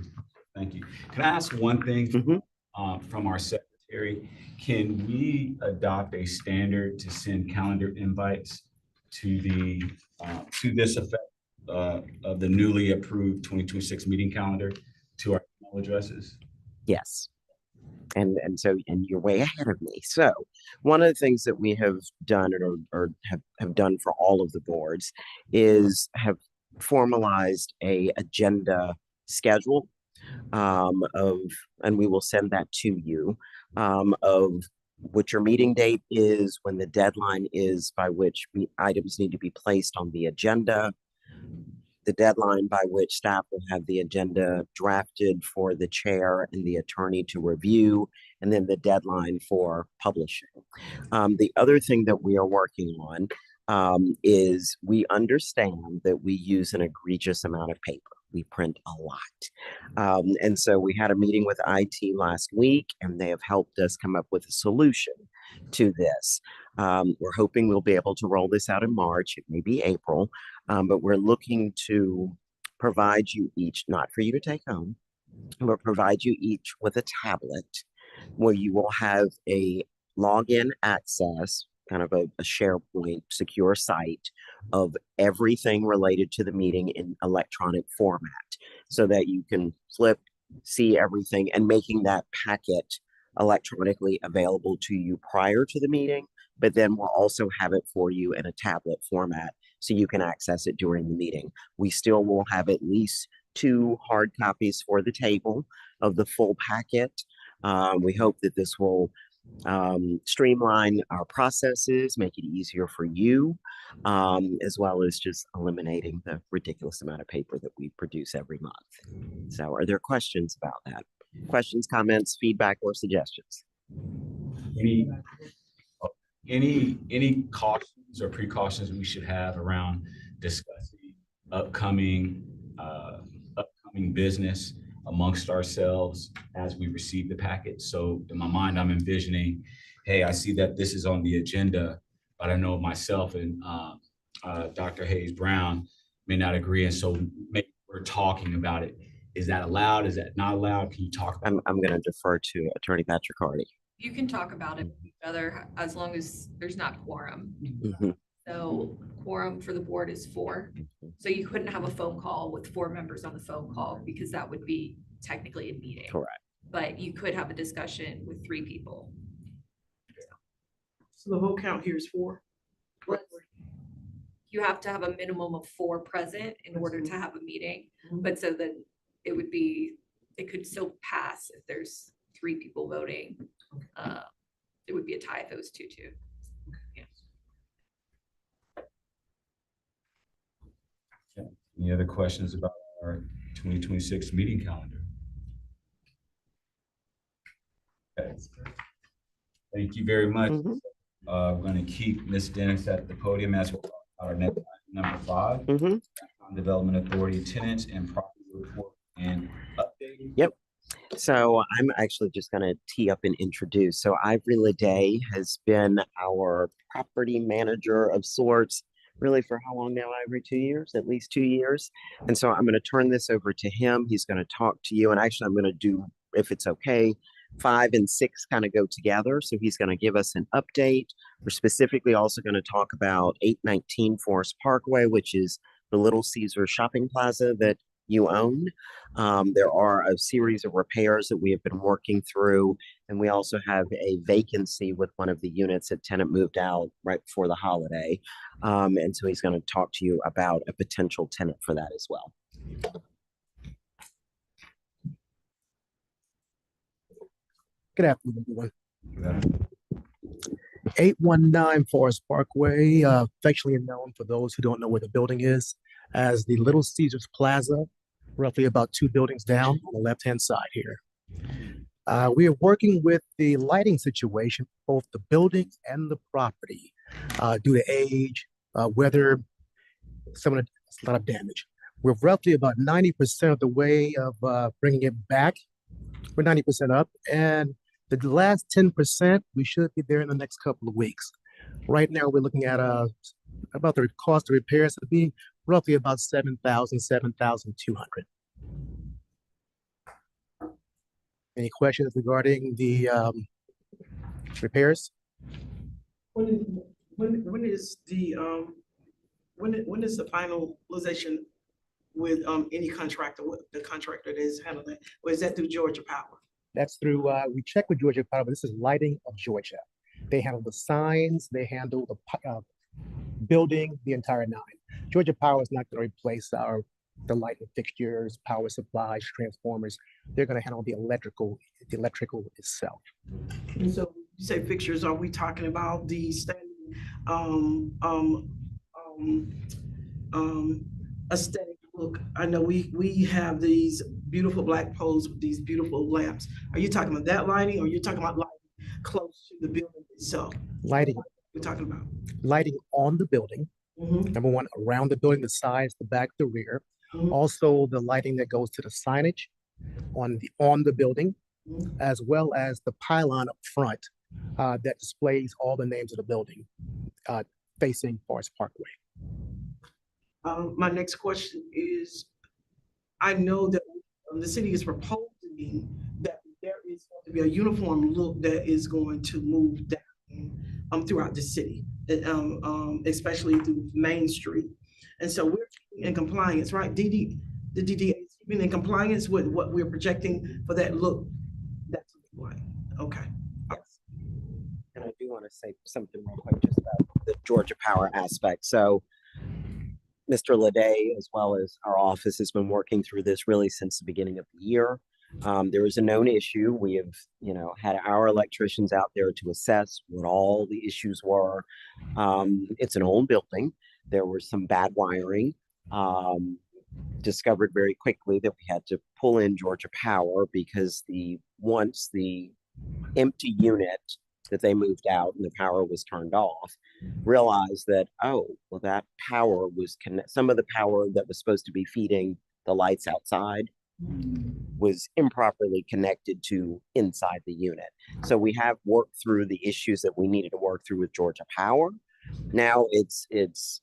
Thank you. Can I ask one thing from our secretary? Can we adopt a standard to send calendar invites to this effect of the newly approved 2026 meeting calendar to our email addresses? Yes. And you're way ahead of me. So one of the things that we have done or have done for all of the boards is have formalized a agenda schedule and we will send that to you of what your meeting date is, when the deadline is by which items need to be placed on the agenda, the deadline by which staff will have the agenda drafted for the chair and the attorney to review, and then the deadline for publishing. The other thing that we are working on is we understand that we use an egregious amount of paper. We print a lot. And so we had a meeting with IT last week, and they have helped us come up with a solution to this. We're hoping we'll be able to roll this out in March. It may be April, but we're looking to provide you each, not for you to take home, but provide you each with a tablet where you will have a login access, kind of a SharePoint secure site of everything related to the meeting in electronic format so that you can flip, see everything, and making that packet electronically available to you prior to the meeting, but then we'll also have it for you in a tablet format so you can access it during the meeting. We still will have at least 2 hard copies for the table of the full packet. We hope that this will streamline our processes, make it easier for you, as well as just eliminating the ridiculous amount of paper that we produce every month. So are there questions about that? Questions, comments, feedback, or suggestions? Any cautions or precautions we should have around discussing upcoming business amongst ourselves as we receive the packet? So in my mind, I'm envisioning, hey, I see that this is on the agenda, but I know myself and Dr. Hayes Brown may not agree. And so maybe we're talking about it. Is that allowed? Is that not allowed? Can you talk about I'm going to defer to Attorney Patrick Hardy. You can talk about it with each other as long as there's not quorum. Mm-hmm. So quorum for the board is 4. So you couldn't have a phone call with 4 members on the phone call because that would be technically a meeting. Correct. But you could have a discussion with 3 people. So the whole count here is 4? You have to have a minimum of 4 present in order to have a meeting. But so the it could still pass if there's 3 people voting. It would be a tie if it was 2-2. Yeah. Any other questions about our 2026 meeting calendar? Okay. Thank you very much. Mhm. We're going to keep Ms. Dennis at the podium as well. Our next item, number 5, Mhm. Development Authority tenants and property report and update. Yep. So I'm actually just going to tee up and introduce. So Ivory Leday has been our property manager of sorts, really for how long now, Ivory? 2 years, at least 2 years. And so I'm going to turn this over to him. He's going to talk to you. And actually, I'm going to do, if it's okay, 5 and 6 kind of go together. So he's going to give us an update. We're specifically also going to talk about 819 Forest Parkway, which is the Little Caesar Shopping Plaza that you own. There are a series of repairs that we have been working through, and we also have a vacancy with one of the units. A tenant moved out right before the holiday, and so he's going to talk to you about a potential tenant for that as well. Good afternoon, everyone. 819 Forest Parkway, affectionately known for those who don't know where the building is, as the Little Caesars Plaza, roughly about 2 buildings down on the left-hand side here. We are working with the lighting situation, both the building and the property, due to age, weather, a lot of damage. We're roughly about 90% of the way of bringing it back. We're 90% up, and the last 10%, we should be there in the next couple of weeks. Right now, we're looking at about the cost of repairs to be roughly about $7,000, $7,200. Any questions regarding the repairs? When is the finalization with any contractor, the contractor that is handling it? Or is that through Georgia Power? That's through, we checked with Georgia Power, but this is Lighting of Georgia. They handle the signs, they handle the building, the entire 9. Georgia Power is not going to replace the lighting fixtures, power supplies, transformers. They're going to handle the electrical itself. And so you say fixtures, are we talking about the standing aesthetic look? I know we have these beautiful black poles with these beautiful lamps. Are you talking about that lighting, or are you talking about lighting close to the building itself? Lighting. What we're talking about? Lighting on the building. Mm-hmm. Number 1, around the building, the sides, the back, the rear. Mhm. Also, the lighting that goes to the signage on the building, as well as the pylon up front that displays all the names of the building facing Forest Parkway. My next question is, I know that the city is proposing that there is going to be a uniform look that is going to move down throughout the city, especially through Main Street. And so we're in compliance, right? The DDA is keeping in compliance with what we're projecting for that look. That's right. Okay. Yes. And I do want to say something real quick just about the Georgia Power aspect. So Mr. Leday, as well as our office, has been working through this really since the beginning of the year. There was a known issue. We have, had our electricians out there to assess what all the issues were. It's an old building. There was some bad wiring. Discovered very quickly that we had to pull in Georgia Power because once the empty unit that they moved out and the power was turned off, realized that, that power was some of the power that was supposed to be feeding the lights outside was improperly connected to inside the unit. So we have worked through the issues that we needed to work through with Georgia Power. Now it's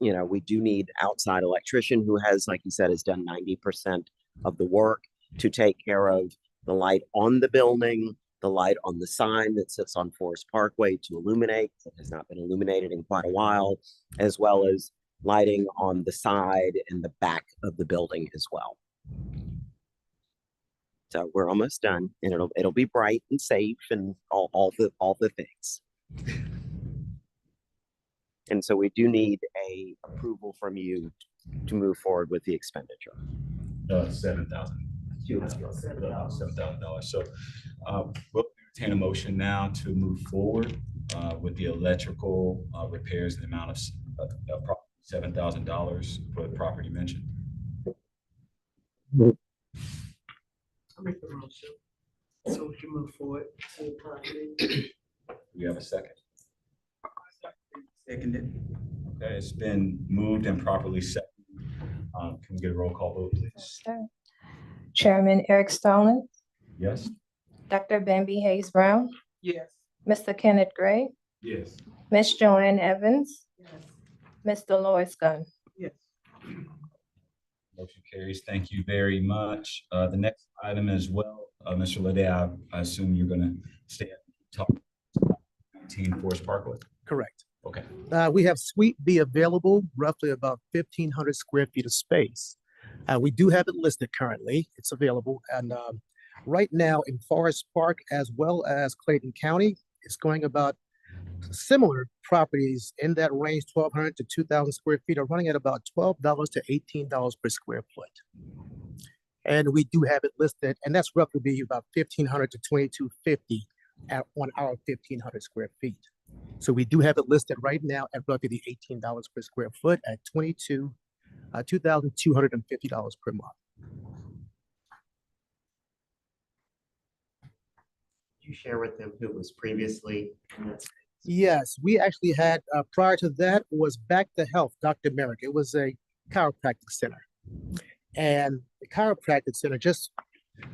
we do need outside electrician who has, like you said, has done 90% of the work to take care of the light on the building, the light on the sign that sits on Forest Parkway to illuminate, that has not been illuminated in quite a while, as well as lighting on the side and the back of the building as well. So we're almost done, and it'll be bright and safe and all the things. And so we do need a approval from you to move forward with the expenditure. 7,000. $7,000. So we'll entertain a motion now to move forward with the electrical repairs in the amount of approximately $7,000 for the property mentioned. I'll make the motion. So we can move forward to the property. We have a second. Seconded. Okay, it's been moved and properly seconded. Can we get a roll call vote, please? Sure. Chairman Eric Stallings, Yes? Dr. Bambi Hayes Brown, Yes. Mr. Kenneth Gray, Yes. Ms. Joanne Evans, Yes. Mr. Lois Gunn. Yes. Motion carries. Thank you very much. The next item as well, Mr. Lede, I assume you're gonna stay at top 19 Forest Parkway? Correct. Okay. We have Suite B available, roughly about 1,500 square feet of space. We do have it listed currently. It's available. And right now in Forest Park, as well as Clayton County, it's going about similar properties in that range, 1,200 to 2,000 square feet, are running at about $12 to $18 per square foot. And we do have it listed, and that's roughly be about 1,500 to 2,250 on our 1,500 square feet. So we do have it listed right now at roughly the $18 per square foot at $2,250 per month. Did you share with them who was previously in that space? Yes, we actually had, prior to that was Back to Health, Dr. Merrick. It was a chiropractic center. And the chiropractic center, just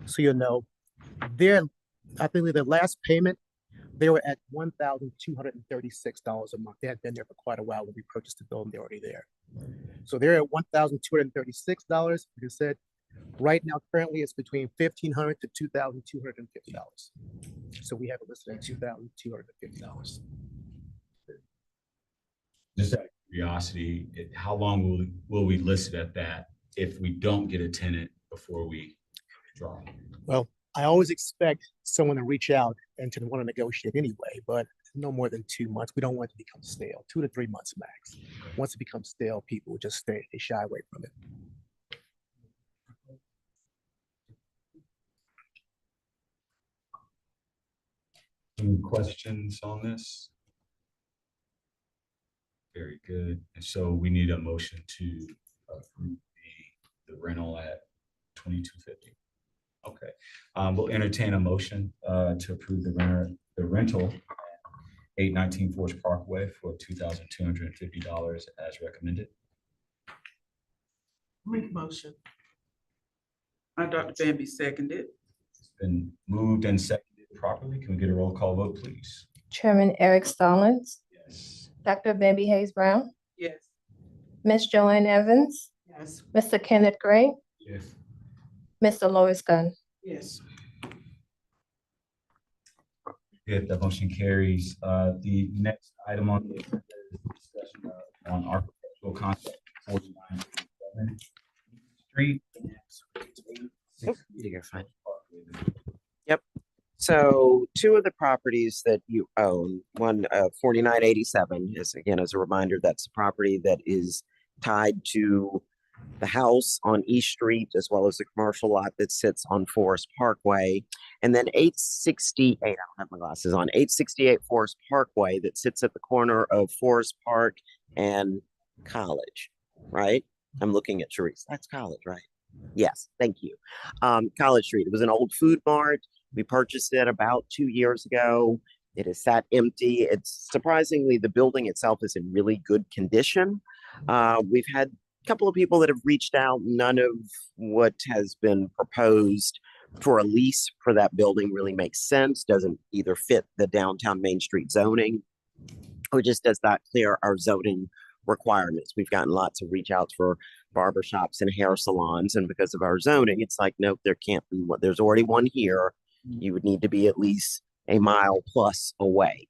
so you know, I think the last payment, they were at $1,236 a month. They had been there for quite a while when we purchased the building. They're already there. So they're at $1,236. Like I said, right now, currently it's between $1,500 to $2,250. So we have it listed at $2,250. Just out of curiosity, how long will we list it at that if we don't get a tenant before we draw? Well, I always expect someone to reach out and to want to negotiate anyway, but no more than 2 months. We don't want it to become stale, 2 to 3 months max. Once it becomes stale, people will just stay, they shy away from it. Any questions on this? Very good. And so we need a motion to approve the rental at $2,250. Okay. We'll entertain a motion to approve the rental at 819 Forest Parkway for $2,250 as recommended. Make a motion. Dr. Bambi seconded. It's been moved and seconded properly. Can we get a roll call vote, please? Chairman Eric Stallings, Yes. Dr. Bambi Hayes Brown, Yes. Ms. Joanne Evans, Yes. Mr. Kenneth Gray, Yes. Mr. Lois Gunn. Yes. Good, that motion carries. The next item on the agenda is discussion on architectural concept 4937 Street. You're fine. Yep. So two of the properties that you own, one 4987 is, again, as a reminder, that's a property that is tied to the house on East Street, as well as the commercial lot that sits on Forest Parkway. And then 868, I don't have my glasses on, 868 Forest Parkway that sits at the corner of Forest Park and College, right? I'm looking at Sharice. That's College, right? Yes, thank you. College Street. It was an old food mart. We purchased it about 2 years ago. It has sat empty. It's surprisingly, the building itself is in really good condition. We've had a couple of people that have reached out. None of what has been proposed for a lease for that building really makes sense. Doesn't either fit the downtown Main Street zoning or just does not clear our zoning requirements. We've gotten lots of reach outs for barbershops and hair salons, and because of our zoning, it's like, nope, there can't be one. There's already one here. You would need to be at least a mile plus away.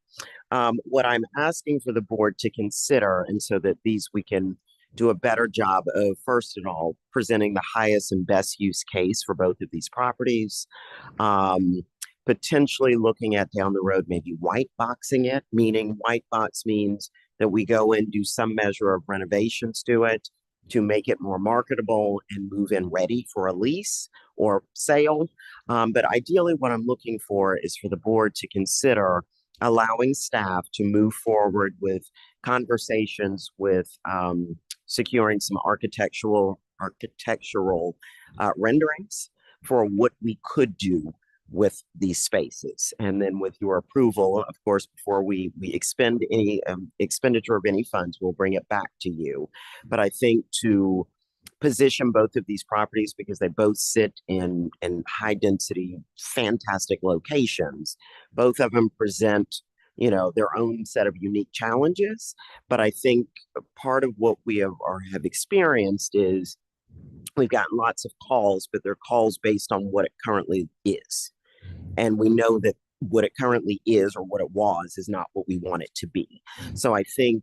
What I'm asking for the board to consider, and so that we can do a better job of, first of all, presenting the highest and best use case for both of these properties, potentially looking at down the road, maybe white boxing it, meaning white box means that we go in, do some measure of renovations to it to make it more marketable and move in ready for a lease, or sale. But ideally, what I'm looking for is for the board to consider allowing staff to move forward with conversations with securing some architectural renderings for what we could do with these spaces. And then with your approval, of course, before we expend any expenditure of any funds, we'll bring it back to you. But I think to position both of these properties, because they both sit in high density, fantastic locations, both of them present, you know, their own set of unique challenges. But I think part of what we have experienced is we've gotten lots of calls, but they're calls based on what it currently is. And we know that what it currently is or what it was is not what we want it to be. So I think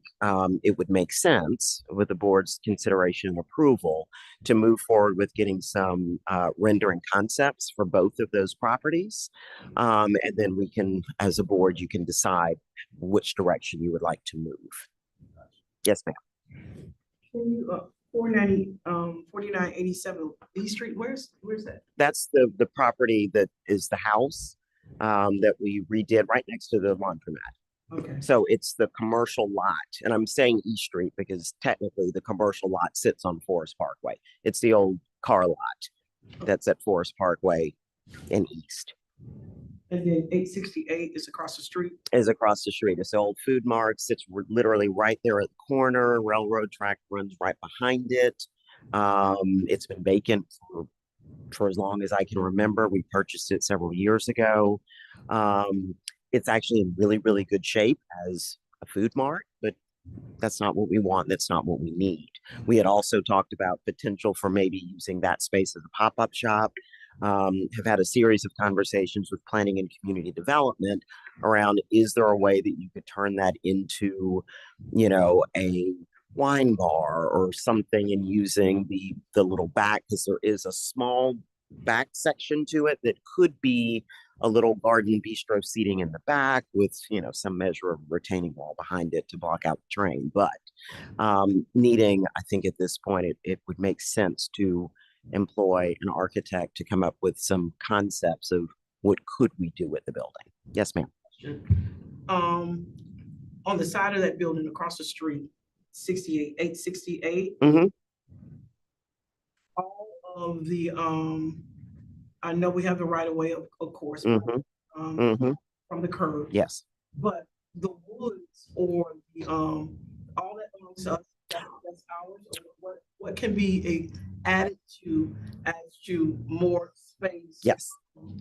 it would make sense with the board's consideration and approval to move forward with getting some rendering concepts for both of those properties. And then we can, as a board, you can decide which direction you would like to move. Yes, ma'am. Can you, 4987 Lee Street, where's that? That's the property that is the house that we redid right next to the laundromat. Okay. So it's the commercial lot, and I'm saying East Street because technically the commercial lot sits on Forest Parkway. It's the old car lot that's at Forest Parkway in East. And then 868 is across the street. Is across the street. It's the old Food Mart. It's literally right there at the corner. Railroad track runs right behind it. It's been vacant for as long as I can remember. We purchased it several years ago. It's actually in really, really good shape as a food mart, but that's not what we want. That's not what we need. We had also talked about potential for maybe using that space as a pop-up shop. Have had a series of conversations with planning and community development around, is there a way that you could turn that into, you know, a wine bar or something, and using the little back, because there is a small back section to it that could be a little garden bistro seating in the back with, you know, some measure of retaining wall behind it to block out the train. But needing, I think at this point, it would make sense to employ an architect to come up with some concepts of what could we do with the building. Yes, ma'am. On the side of that building across the street, 868. Mhm. All of the, I know we have the right of way, of course, Mhm. Mhm. from the curb, Yes. but the woods or the, all that belongs to us, that's ours, or what can be added to as to more space? Yes.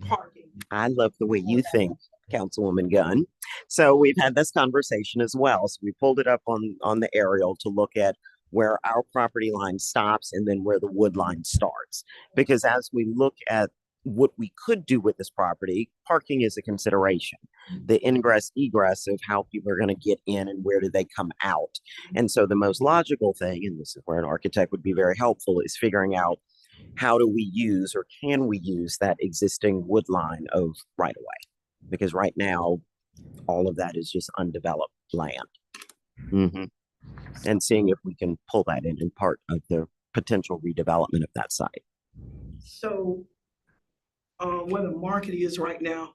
Parking. I love the way you think, Councilwoman Gunn. So we've had this conversation as well. So we pulled it up on the aerial to look at where our property line stops and then where the wood line starts. Because as we look at what we could do with this property, parking is a consideration. The ingress egress of how people are going to get in and where do they come out. And so the most logical thing, and this is where an architect would be very helpful, is figuring out how do we use or can we use that existing wood line of right of way? Because right now, all of that is just undeveloped land. And seeing if we can pull that in part of the potential redevelopment of that site. So, where the market is right now,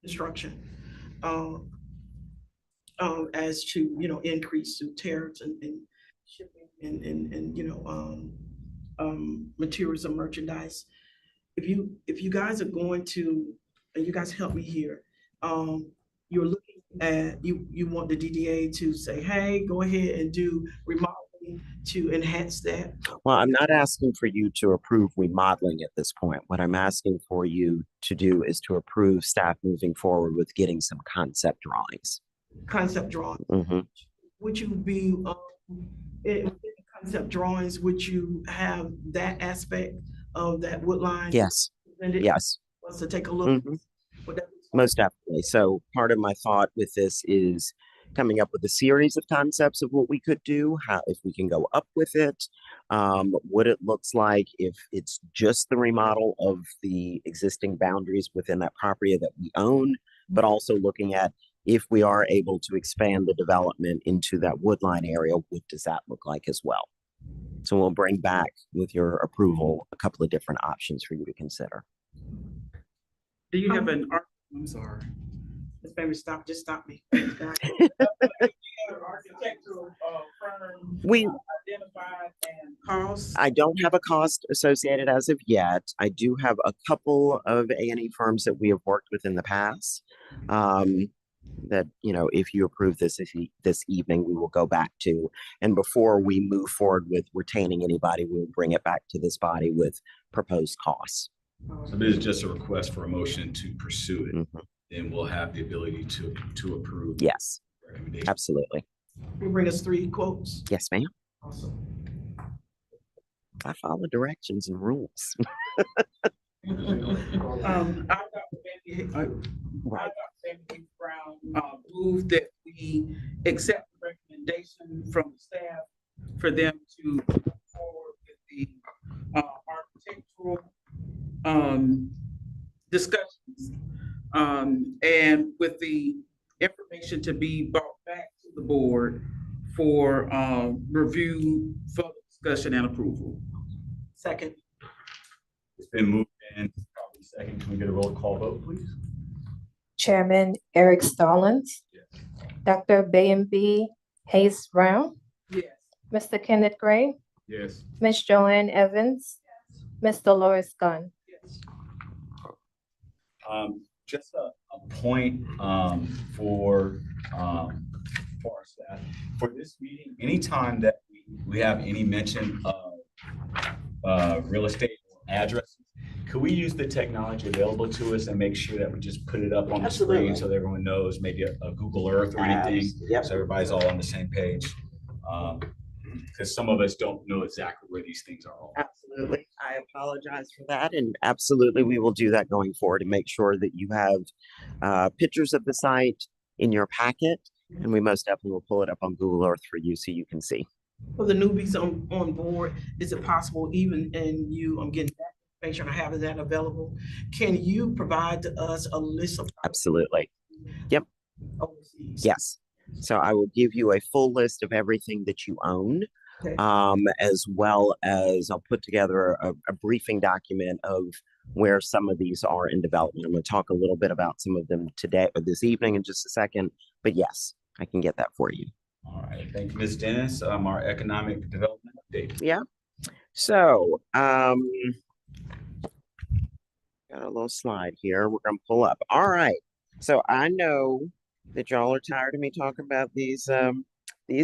construction, as to, you know, increase to tariffs and shipping and, you know, materials and merchandise. If you guys are going to, and you guys help me here, you're looking at, you want the DDA to say, hey, go ahead and do remodeling to enhance that? Well, I'm not asking for you to approve remodeling at this point. What I'm asking for you to do is to approve staff moving forward with getting some concept drawings. Concept drawing. Would you be, in the concept drawings, would you have that aspect of that wood line? Yes. Yes. Wants to take a look. Most definitely. So part of my thought with this is coming up with a series of concepts of what we could do, how, if we can go up with it, what it looks like if it's just the remodel of the existing boundaries within that property that we own, but also looking at if we are able to expand the development into that woodline area, what does that look like as well? So we'll bring back with your approval a couple of different options for you to consider. Do you have I'm sorry. Ms. Bailey, just stop me. Architectural firm We identified and costs. I don't have a cost associated as of yet. I do have a couple of A&E firms that we have worked with in the past. That, you know, if you approve this evening, we will go back to. And before we move forward with retaining anybody, we'll bring it back to this body with proposed costs. So this is just a request for a motion to pursue it. Mhm. Then we'll have the ability to approve. Yes, Recommendation. absolutely. You bring us 3 quotes. Yes, ma'am. Awesome. I follow directions and rules. I, Dr. Bailey, Right. Brown, move that we accept the recommendation from the staff for them to move forward with the architectural discussions, and with the information to be brought back to the board for review, further discussion, and approval. Second. It's been moved and probably second. Can we get a roll call vote, please? Chairman Eric Stallings, Yes. Dr. Bambi Hayes Brown, Yes. Mr. Kenneth Gray, Yes. Ms. Joanne Evans, Ms. Dolores Gunn. Yes. Just a point for our staff. For this meeting, anytime that we have any mention of real estate or addresses, could we use the technology available to us and make sure that we just put it up on the screen Absolutely. so that everyone knows, maybe a Google Earth or anything? Yep. So everybody's all on the same page. Because some of us don't know exactly where these things are all. Absolutely. I apologize for that. And absolutely, we will do that going forward and make sure that you have pictures of the site in your packet. And we most definitely will pull it up on Google Earth for you so you can see. For the newbies on board, is it possible even in you, I'm getting that information, I have that available. Can you provide to us a list of Absolutely. overseas? Yes. So I will give you a full list of everything that you own, Okay. as well as I'll put together a briefing document of where some of these are in development. I'm going to talk a little bit about some of them today or this evening in just a second, but yes, I can get that for you. All right, thank you, Ms. Dennis. Our economic development update. Yeah. So, got a little slide here. We're going to pull up. All right. So I know that y'all are tired of me talking about these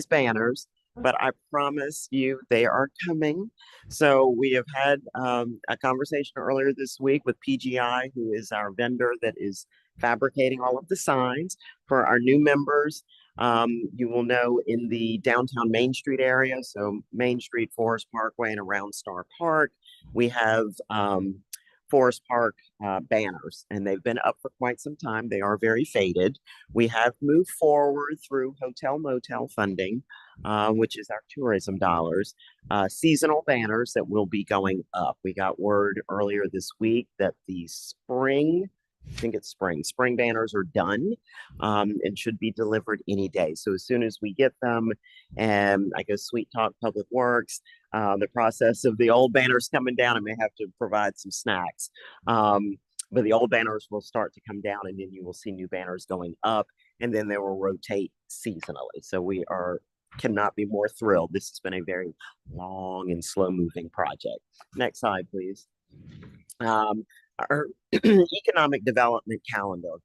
banners, but I promise you they are coming. So we have had a conversation earlier this week with PGI, who is our vendor that is fabricating all of the signs for our new members. You will know in the downtown Main Street area, so Main Street, Forest Parkway, and around Star Park, we have Forest Park banners, and they've been up for quite some time. They are very faded. We have moved forward through hotel motel funding, which is our tourism dollars, seasonal banners that will be going up. We got word earlier this week that the spring banners are done and should be delivered any day. So as soon as we get them, and I guess Sweet Talk Public Works, the process of the old banners coming down, I may have to provide some snacks. But the old banners will start to come down, and then you will see new banners going up, and then they will rotate seasonally. So we cannot be more thrilled. This has been a very long and slow moving project. Next slide, please. Our economic development calendar.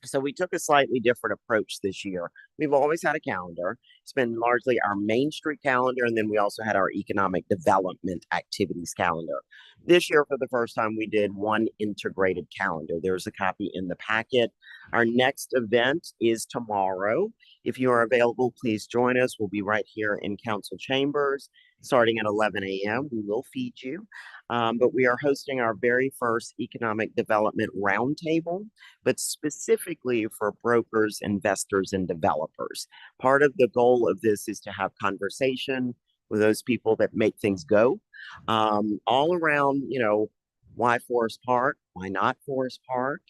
So we took a slightly different approach this year. We've always had a calendar. It's been largely our Main Street calendar, and then we also had our economic development activities calendar. This year, for the first time, we did one integrated calendar. There's a copy in the packet. Our next event is tomorrow. If you are available, please join us. We'll be right here in council chambers starting at 11 a.m. We will feed you. But we are hosting our very first economic development roundtable, but specifically for brokers, investors, and developers. Part of the goal of this is to have conversation with those people that make things go, all around, why Forest Park? Why not Forest Park?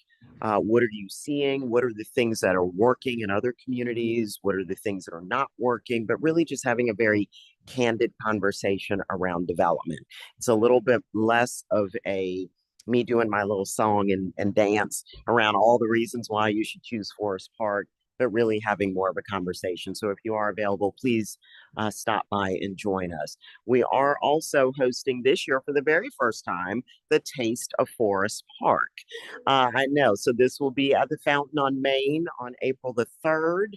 What are you seeing? What are the things that are working in other communities? What are the things that are not working? But really just having a very candid conversation around development. It's a little bit less of me doing my little song and dance around all the reasons why you should choose Forest Park, but really having more of a conversation. So if you are available, please stop by and join us. We are also hosting this year for the very first time, the Taste of Forest Park. I know, so this will be at the Fountain on Main on April the 3rd,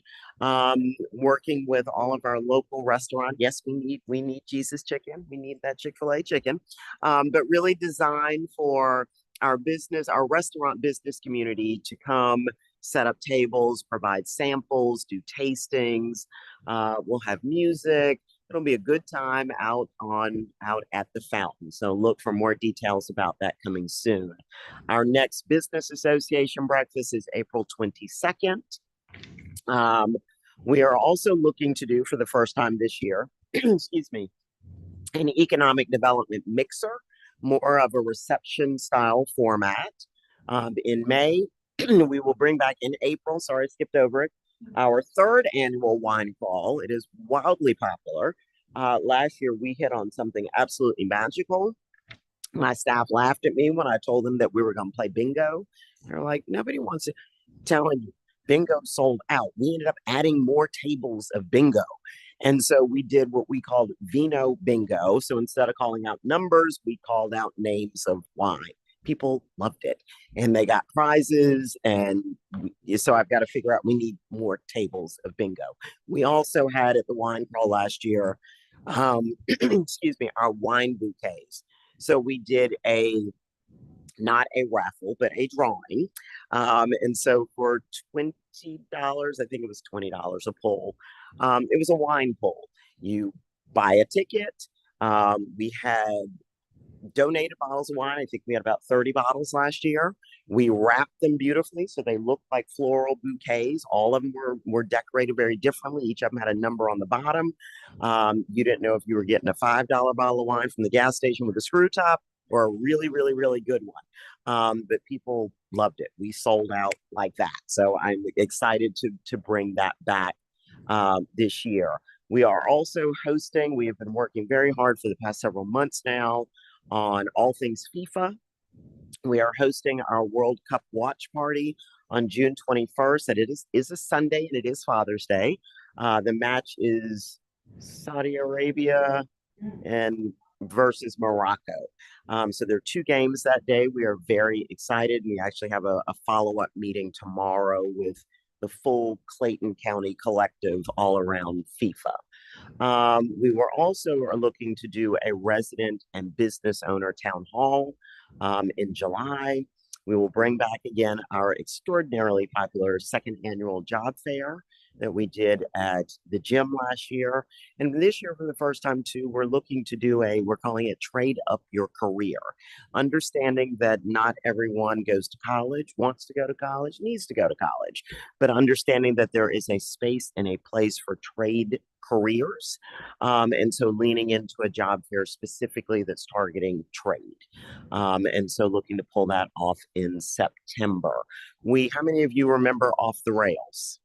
working with all of our local restaurants. Yes, we need Jesus chicken. We need that Chick-fil-A chicken, but really designed for our restaurant business community to come set up tables, provide samples, do tastings. We'll have music. It'll be a good time out at the fountain. So look for more details about that coming soon. Our next business association breakfast is April 22nd. We are also looking to do for the first time this year, excuse me, an economic development mixer, more of a reception style format. In May, we will bring back in April, sorry, I skipped over it, our 3rd annual wine crawl. It is wildly popular. Last year, we hit on something absolutely magical. My staff laughed at me when I told them that we were going to play bingo. They're like, nobody wants to. Telling you, bingo sold out. We ended up adding more tables of bingo. And so we did what we called Vino Bingo. So instead of calling out numbers, we called out names of wine. People loved it and they got prizes. And so I've got to figure out, we need more tables of bingo. We also had at the wine crawl last year, excuse me, our wine bouquets. So we did not a raffle, but a drawing. And so for $20, I think it was $20 a pull. It was a wine pull. You buy a ticket. We had donated bottles of wine. I think we had about 30 bottles last year. We wrapped them beautifully so they looked like floral bouquets. All of them were decorated very differently. Each of them had a number on the bottom. You didn't know if you were getting a $5 bottle of wine from the gas station with a screw top or a really, really, really good one. But people loved it. We sold out like that. So I'm excited to bring that back this year. We are also hosting, we have been working very hard for the past several months now on all things FIFA. We are hosting our World Cup watch party on June 21st. And it is a Sunday and it is Father's Day. The match is Saudi Arabia and versus Morocco. So there are 2 games that day. We are very excited. We actually have a follow-up meeting tomorrow with the full Clayton County collective all around FIFA. We were also looking to do a resident and business owner town hall in July. We will bring back again our extraordinarily popular 2nd annual job fair that we did at the gym last year. And this year, for the first time too, we're looking to do we're calling it Trade Up Your Career. Understanding that not everyone goes to college, wants to go to college, needs to go to college, but understanding that there is a space and a place for trade careers. And so leaning into a job fair specifically that's targeting trade. And so looking to pull that off in September. How many of you remember Off the Rails?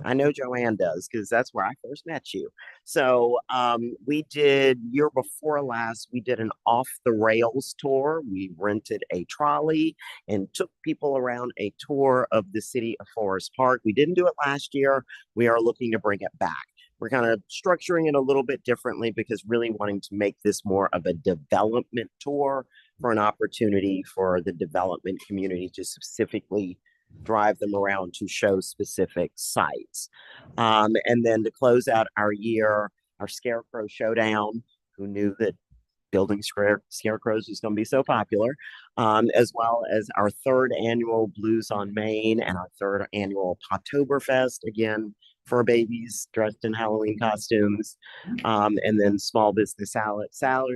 I know Joanne does because that's where I first met you. So we did year before last, we did an Off the Rails tour. We rented a trolley and took people around a tour of the city of Forest Park. We didn't do it last year. We are looking to bring it back. We're kind of structuring it a little bit differently because really wanting to make this more of a development tour for an opportunity for the development community to specifically drive them around to show specific sites. And then to close out our year, our Scarecrow Showdown, who knew that building scarecrows was going to be so popular, as well as our 3rd annual Blues on Main and our 3rd annual Pottoberfest, again, for babies dressed in Halloween costumes, and then Small Business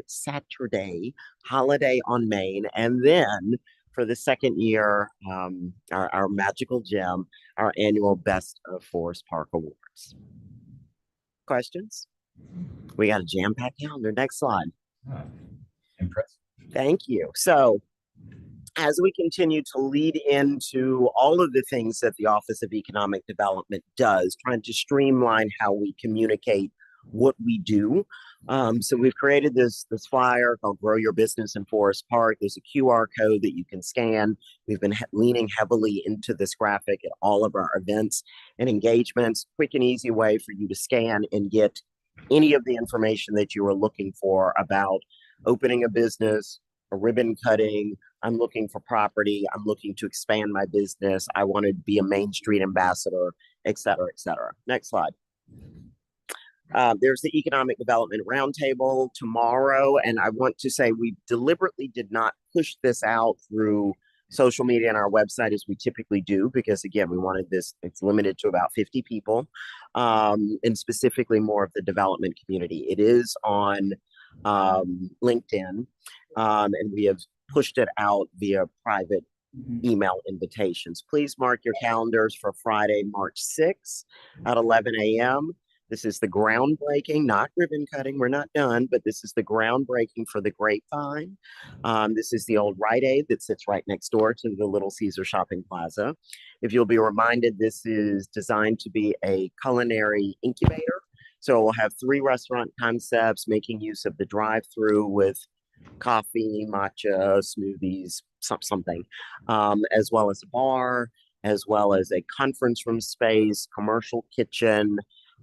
Saturday, Holiday on Main, and then for the 2nd year, our magical gem, our annual Best of Forest Park Awards. Questions? We got a jam-packed calendar. Next slide. Impressive. Thank you. So as we continue to lead into all of the things that the Office of Economic Development does, trying to streamline how we communicate what we do. So we've created this flyer called Grow Your Business in Forest Park. There's a QR code that you can scan. We've been leaning heavily into this graphic at all of our events and engagements. Quick and easy way for you to scan and get any of the information that you are looking for about opening a business, a ribbon cutting. I'm looking for property. I'm looking to expand my business. I want to be a Main Street ambassador, et cetera, et cetera. Next slide. There's the Economic Development Roundtable tomorrow, and I want to say we deliberately did not push this out through social media and our website as we typically do, because again, we wanted this, it's limited to about 50 people, and specifically more of the development community. It is on LinkedIn, and we have pushed it out via private email invitations. Please mark your calendars for Friday, March 6th at 11 a.m. This is the groundbreaking, not ribbon cutting. We're not done, but this is the groundbreaking for the Grapevine. This is the old Rite Aid that sits right next door to the Little Caesar Shopping Plaza. If you'll be reminded, this is designed to be a culinary incubator. So we'll have 3 restaurant concepts making use of the drive-through with coffee, matcha, smoothies, something, as well as a bar, as well as a conference room space, commercial kitchen,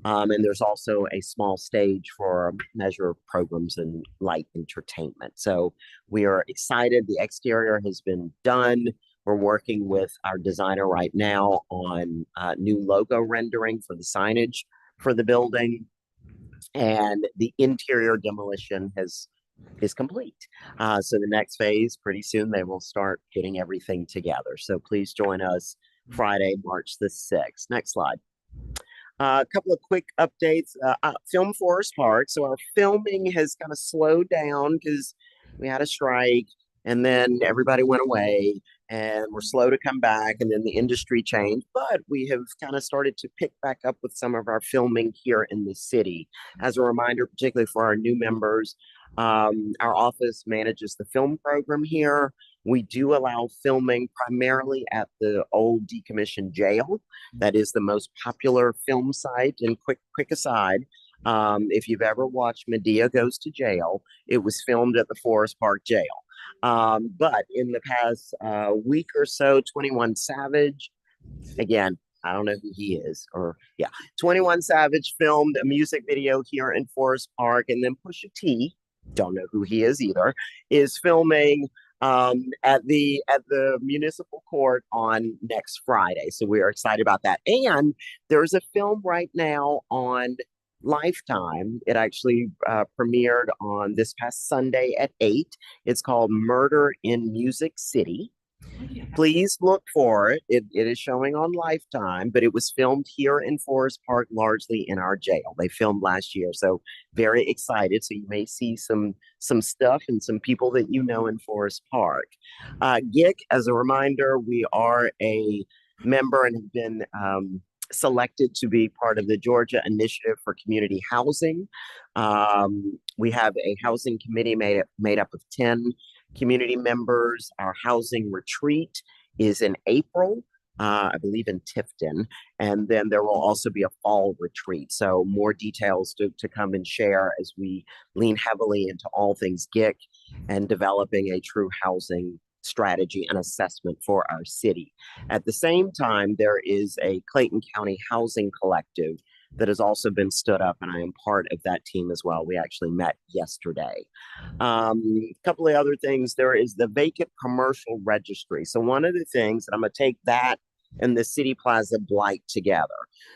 and there's also a small stage for leisure programs and light entertainment. So we are excited. The exterior has been done. We're working with our designer right now on new logo rendering for the signage for the building. And the interior demolition is complete. So the next phase, pretty soon, they will start getting everything together. So please join us Friday, March the 6th. Next slide. A couple of quick updates. Film Forest Park. So our filming has kind of slowed down because we had a strike and then everybody went away and we're slow to come back, and then the industry changed, but we have kind of started to pick back up with some of our filming here in the city. As a reminder, particularly for our new members, our office manages the film program here. We do allow filming primarily at the old decommissioned jail. That is the most popular film site. And quick aside, if you've ever watched Medea Goes to Jail, it was filmed at the Forest Park Jail. But in the past week or so, 21 Savage, again, I don't know who he is, 21 Savage filmed a music video here in Forest Park, and then Pusha T, don't know who he is either, is filming at the municipal court on next Friday. So we are excited about that. And there's a film right now on Lifetime. It actually premiered on this past Sunday at 8. It's called Murder in Music City. Please look for it. It is showing on Lifetime, but it was filmed here in Forest Park, largely in our jail. They filmed last year, so very excited. So you may see some stuff and some people that you know in Forest Park. GIC, as a reminder, we are a member and have been selected to be part of the Georgia Initiative for Community Housing. We have a housing committee made up of 10 community members. Our housing retreat is in April, I believe in Tifton, and then there will also be a fall retreat. So more details to come and share as we lean heavily into all things GIC and developing a true housing strategy and assessment for our city. At the same time, there is a Clayton County Housing Collective that has also been stood up, and I am part of that team as well. We actually met yesterday. A couple of other things. There is the vacant commercial registry. So one of the things, and I'm going to take that and the City Plaza blight together.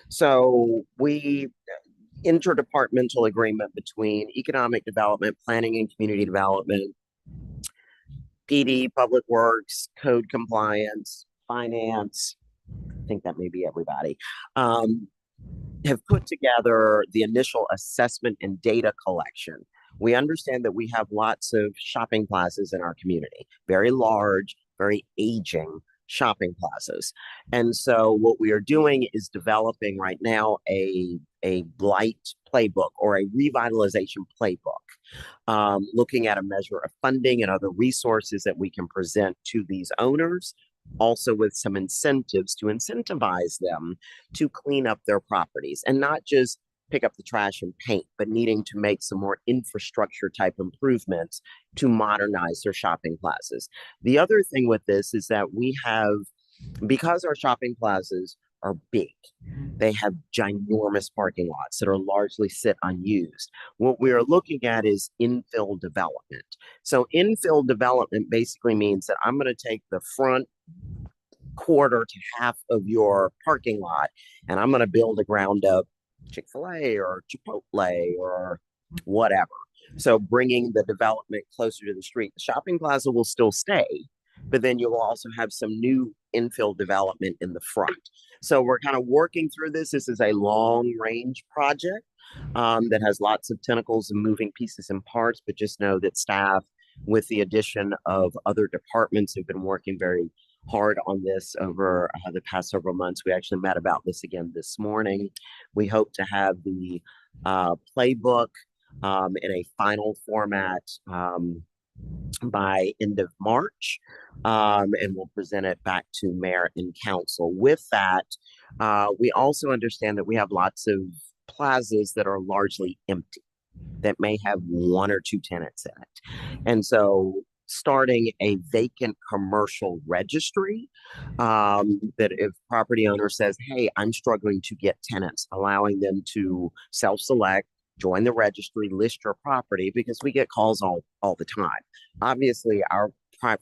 So we interdepartmental agreement between economic development, planning and community development, PD, public works, code compliance, finance, I think that may be everybody, have put together the initial assessment and data collection. We understand that we have lots of shopping plazas in our community, very large, very aging shopping plazas. And so what we are doing is developing right now a blight playbook or a revitalization playbook, looking at a measure of funding and other resources that we can present to these owners, also with some incentives to incentivize them to clean up their properties and not just pick up the trash and paint, but needing to make some more infrastructure type improvements to modernize their shopping plazas. The other thing with this is that we have, because our shopping plazas are big, they have ginormous parking lots that are largely sit unused. What we are looking at is infill development. So infill development basically means that I'm going to take the front quarter to half of your parking lot and I'm going to build a ground up Chick-fil-A or Chipotle or whatever. So bringing the development closer to the street. The shopping plaza will still stay, but then you'll also have some new infill development in the front. So we're kind of working through this. This is a long range project that has lots of tentacles and moving pieces and parts, but just know that staff, with the addition of other departments, have been working very hard on this over the past several months. We actually met about this again this morning. We hope to have the playbook in a final format by end of March, and we'll present it back to mayor and council. With that, we also understand that we have lots of plazas that are largely empty, that may have one or two tenants in it. And so starting a vacant commercial registry, that if property owner says, hey, I'm struggling to get tenants, allowing them to self-select, join the registry, list your property, because we get calls all the time. Obviously, our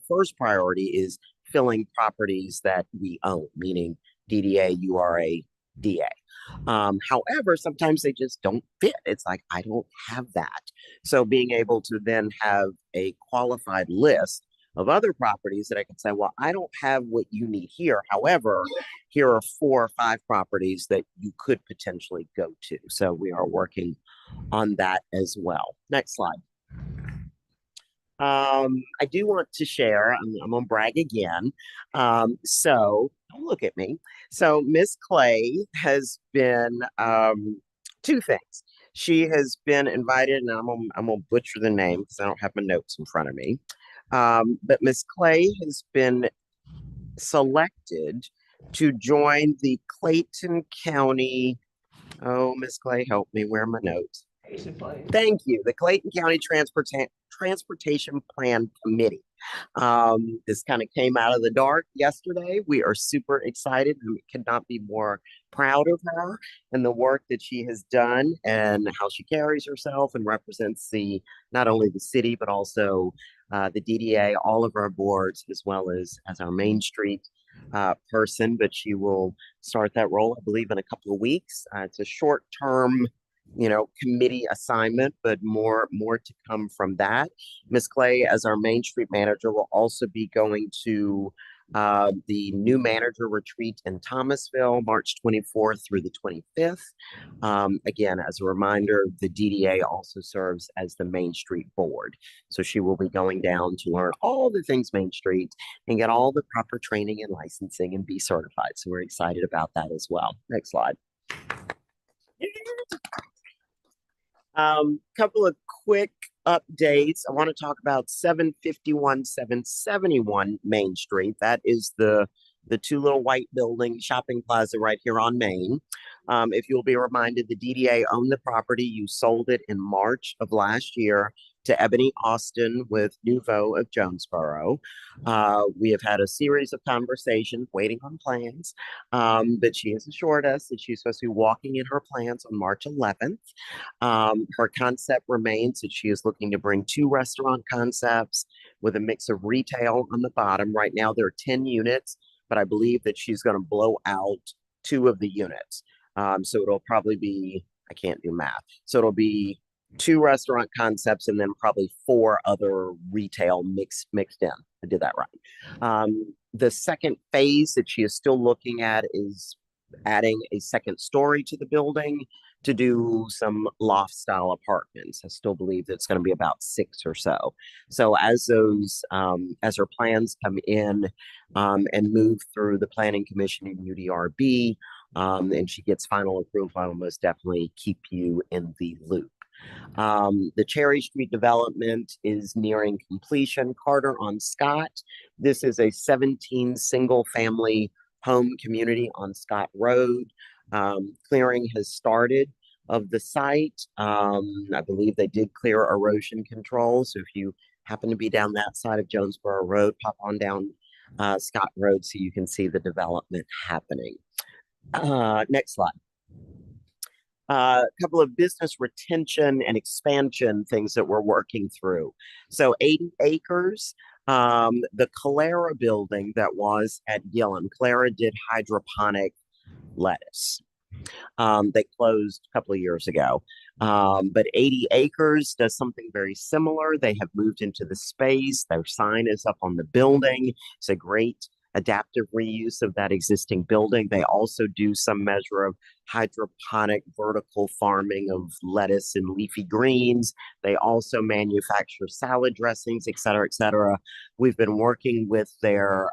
first priority is filling properties that we own, meaning DDA, URA, DA. However, sometimes they just don't fit. It's like, I don't have that. So being able to then have a qualified list of other properties that I can say, well, I don't have what you need here. However, here are 4 or 5 properties that you could potentially go to. So we are working on that as well. Next slide. I do want to share, I'm gonna brag again. So don't look at me. So Miss Clay has been 2 things. She has been invited, and I'm gonna butcher the name because I don't have my notes in front of me. But Miss Clay has been selected to join the Clayton County. Oh, Miss Clay, help me. Where are my notes? Thank you. The Clayton County Transportation Plan Committee. This kind of came out of the dark yesterday. We are super excited and we could not be more proud of her and the work that she has done and how she carries herself and represents not only the city, but also the DDA, all of our boards, as well as our Main Street person. But she will start that role, I believe, in a couple of weeks. It's a short-term committee assignment, but more to come from that. Miss Clay, as our Main Street manager, will also be going to the new manager retreat in Thomasville, March 24th through the 25th. Again, as a reminder, the DDA also serves as the Main Street board. So she will be going down to learn all the things Main Street and get all the proper training and licensing and be certified. So we're excited about that as well. Next slide. Couple of quick updates. I want to talk about 751, 771 Main Street. That is the 2 little white building shopping plaza right here on Main. If you'll be reminded, the DDA owned the property. You sold it in March of last year to Ebony Austin with Nouveau of Jonesboro. We have had a series of conversations waiting on plans, but she has assured us that she's supposed to be walking in her plans on March 11th. Her concept remains that she is looking to bring 2 restaurant concepts with a mix of retail on the bottom. Right now there are 10 units, but I believe that she's going to blow out 2 of the units. So it'll probably be, I can't do math. So it'll be 2 restaurant concepts and then probably 4 other retail mixed in. I did that right. The second phase that she is still looking at is adding a second story to the building to do some loft style apartments. I still believe that it's going to be about 6 or so. So as her plans come in and move through the planning commission and UDRB, and she gets final approval, I will most definitely keep you in the loop. The Cherry Street development is nearing completion. Carter on Scott. This is a 17 single family home community on Scott Road. Clearing has started. of the site. I believe they did clear erosion control. So if you happen to be down that side of Jonesboro Road, pop on down Scott Road so you can see the development happening. Next slide. A couple of business retention and expansion things that we're working through. So 80 acres, the Clara building that was at Gillum. Clara did hydroponic lettuce. They closed a couple of years ago. But 80 acres does something very similar. They have moved into the space. Their sign is up on the building. It's a great adaptive reuse of that existing building. They also do some measure of hydroponic vertical farming of lettuce and leafy greens. They also manufacture salad dressings, et cetera, et cetera. We've been working with their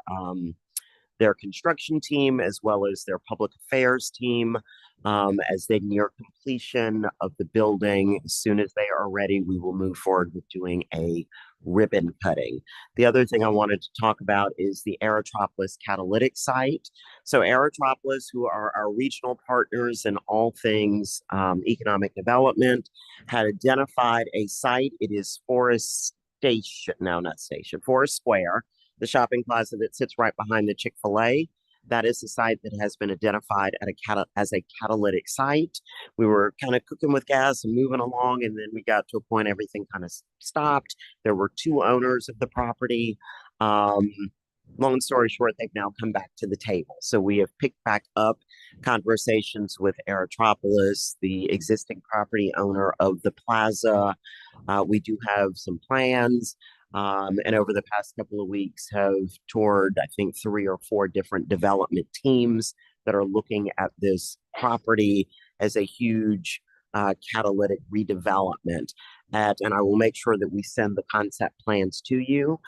construction team as well as their public affairs team as they near completion of the building. As soon as they are ready, we will move forward with doing a ribbon cutting. The other thing I wanted to talk about is the Aerotropolis catalytic site. So Aerotropolis, who are our regional partners in all things economic development, had identified a site. It is Forest Square, the shopping plaza that sits right behind the Chick-fil-A. That is the site that has been identified as a catalytic site. We were kind of cooking with gas and moving along, and then we got to a point everything kind of stopped. There were two owners of the property. Long story short, they've now come back to the table. So we have picked back up conversations with Aerotropolis, the existing property owner of the plaza. We do have some plans. And over the past couple of weeks have toured, I think, 3 or 4 different development teams that are looking at this property as a huge catalytic redevelopment. And I will make sure that we send the concept plans to you.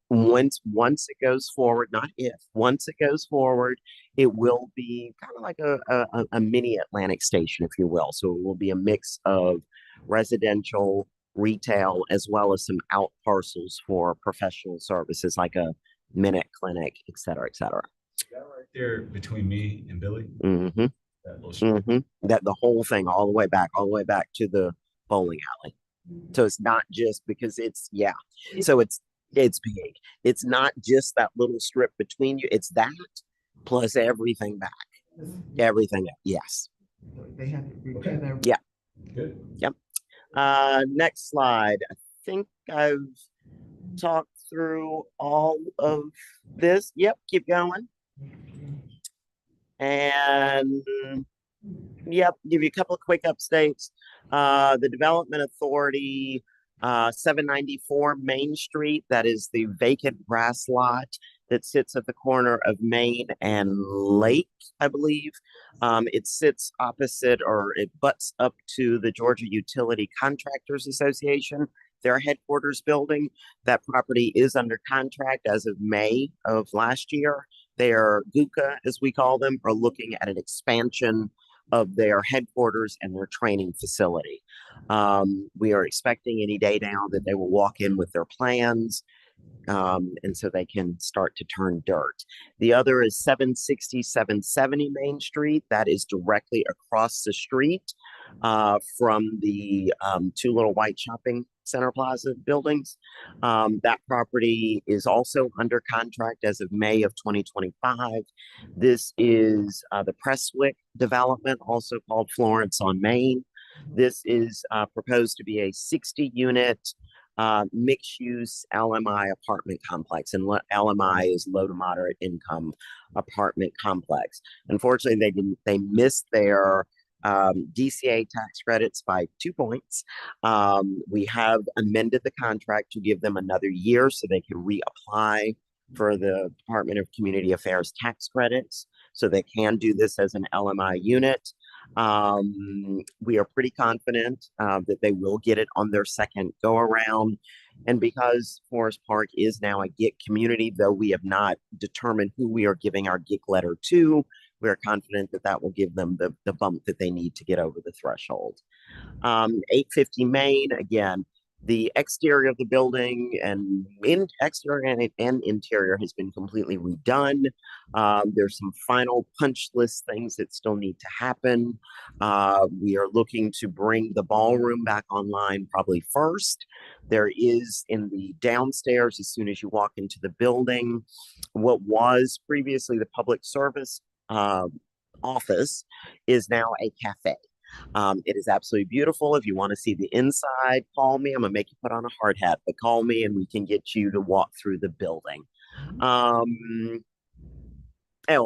Once it goes forward, not if, once it goes forward, it will be kind of like a mini Atlantic Station, if you will. So it will be a mix of residential, retail, as well as some out parcels for professional services like a minute clinic, et cetera, et cetera. Is that right there between me and Billy? Mm-hmm. That little strip? Mm-hmm. That the whole thing, all the way back to the bowling alley. So it's not just because it's, yeah. So it's big. It's not just that little strip between you. It's that plus everything back. Everything. Yes. They have to repair their. Yeah. Good. Yep. Next slide. I think I've talked through all of this. Yep, keep going. And yep, give you a couple of quick updates. The Development Authority, 794 Main Street, that is the vacant grass lot that sits at the corner of Main and Lake, I believe. It sits opposite, or it butts up to the Georgia Utility Contractors Association, their headquarters building. That property is under contract as of May of last year. Their GUCA, as we call them, are looking at an expansion of their headquarters and their training facility. We are expecting any day now that they will walk in with their plans, and so they can start to turn dirt. The other is 760, 770 Main Street. That is directly across the street from the two little white shopping center plaza buildings. That property is also under contract as of May of 2025. This is the Prestwick development, also called Florence on Main. This is proposed to be a 60-unit mixed-use LMI apartment complex, and LMI is low to moderate income apartment complex. Unfortunately, they missed their DCA tax credits by 2 points. We have amended the contract to give them another year so they can reapply for the Department of Community Affairs tax credits, so they can do this as an LMI unit. We are pretty confident that they will get it on their second go around. And because Forest Park is now a GIC community, though we have not determined who we are giving our GIC letter to, we are confident that that will give them the bump that they need to get over the threshold. 850 Main, again, the exterior of the building and exterior and interior has been completely redone. There's some final punch list things that still need to happen. We are looking to bring the ballroom back online probably first. There is in the downstairs, as soon as you walk into the building, what was previously the public service office is now a cafe. It is absolutely beautiful. If you want to see the inside, call me. I'm gonna make you put on a hard hat, but call me and we can get you to walk through the building. Oh,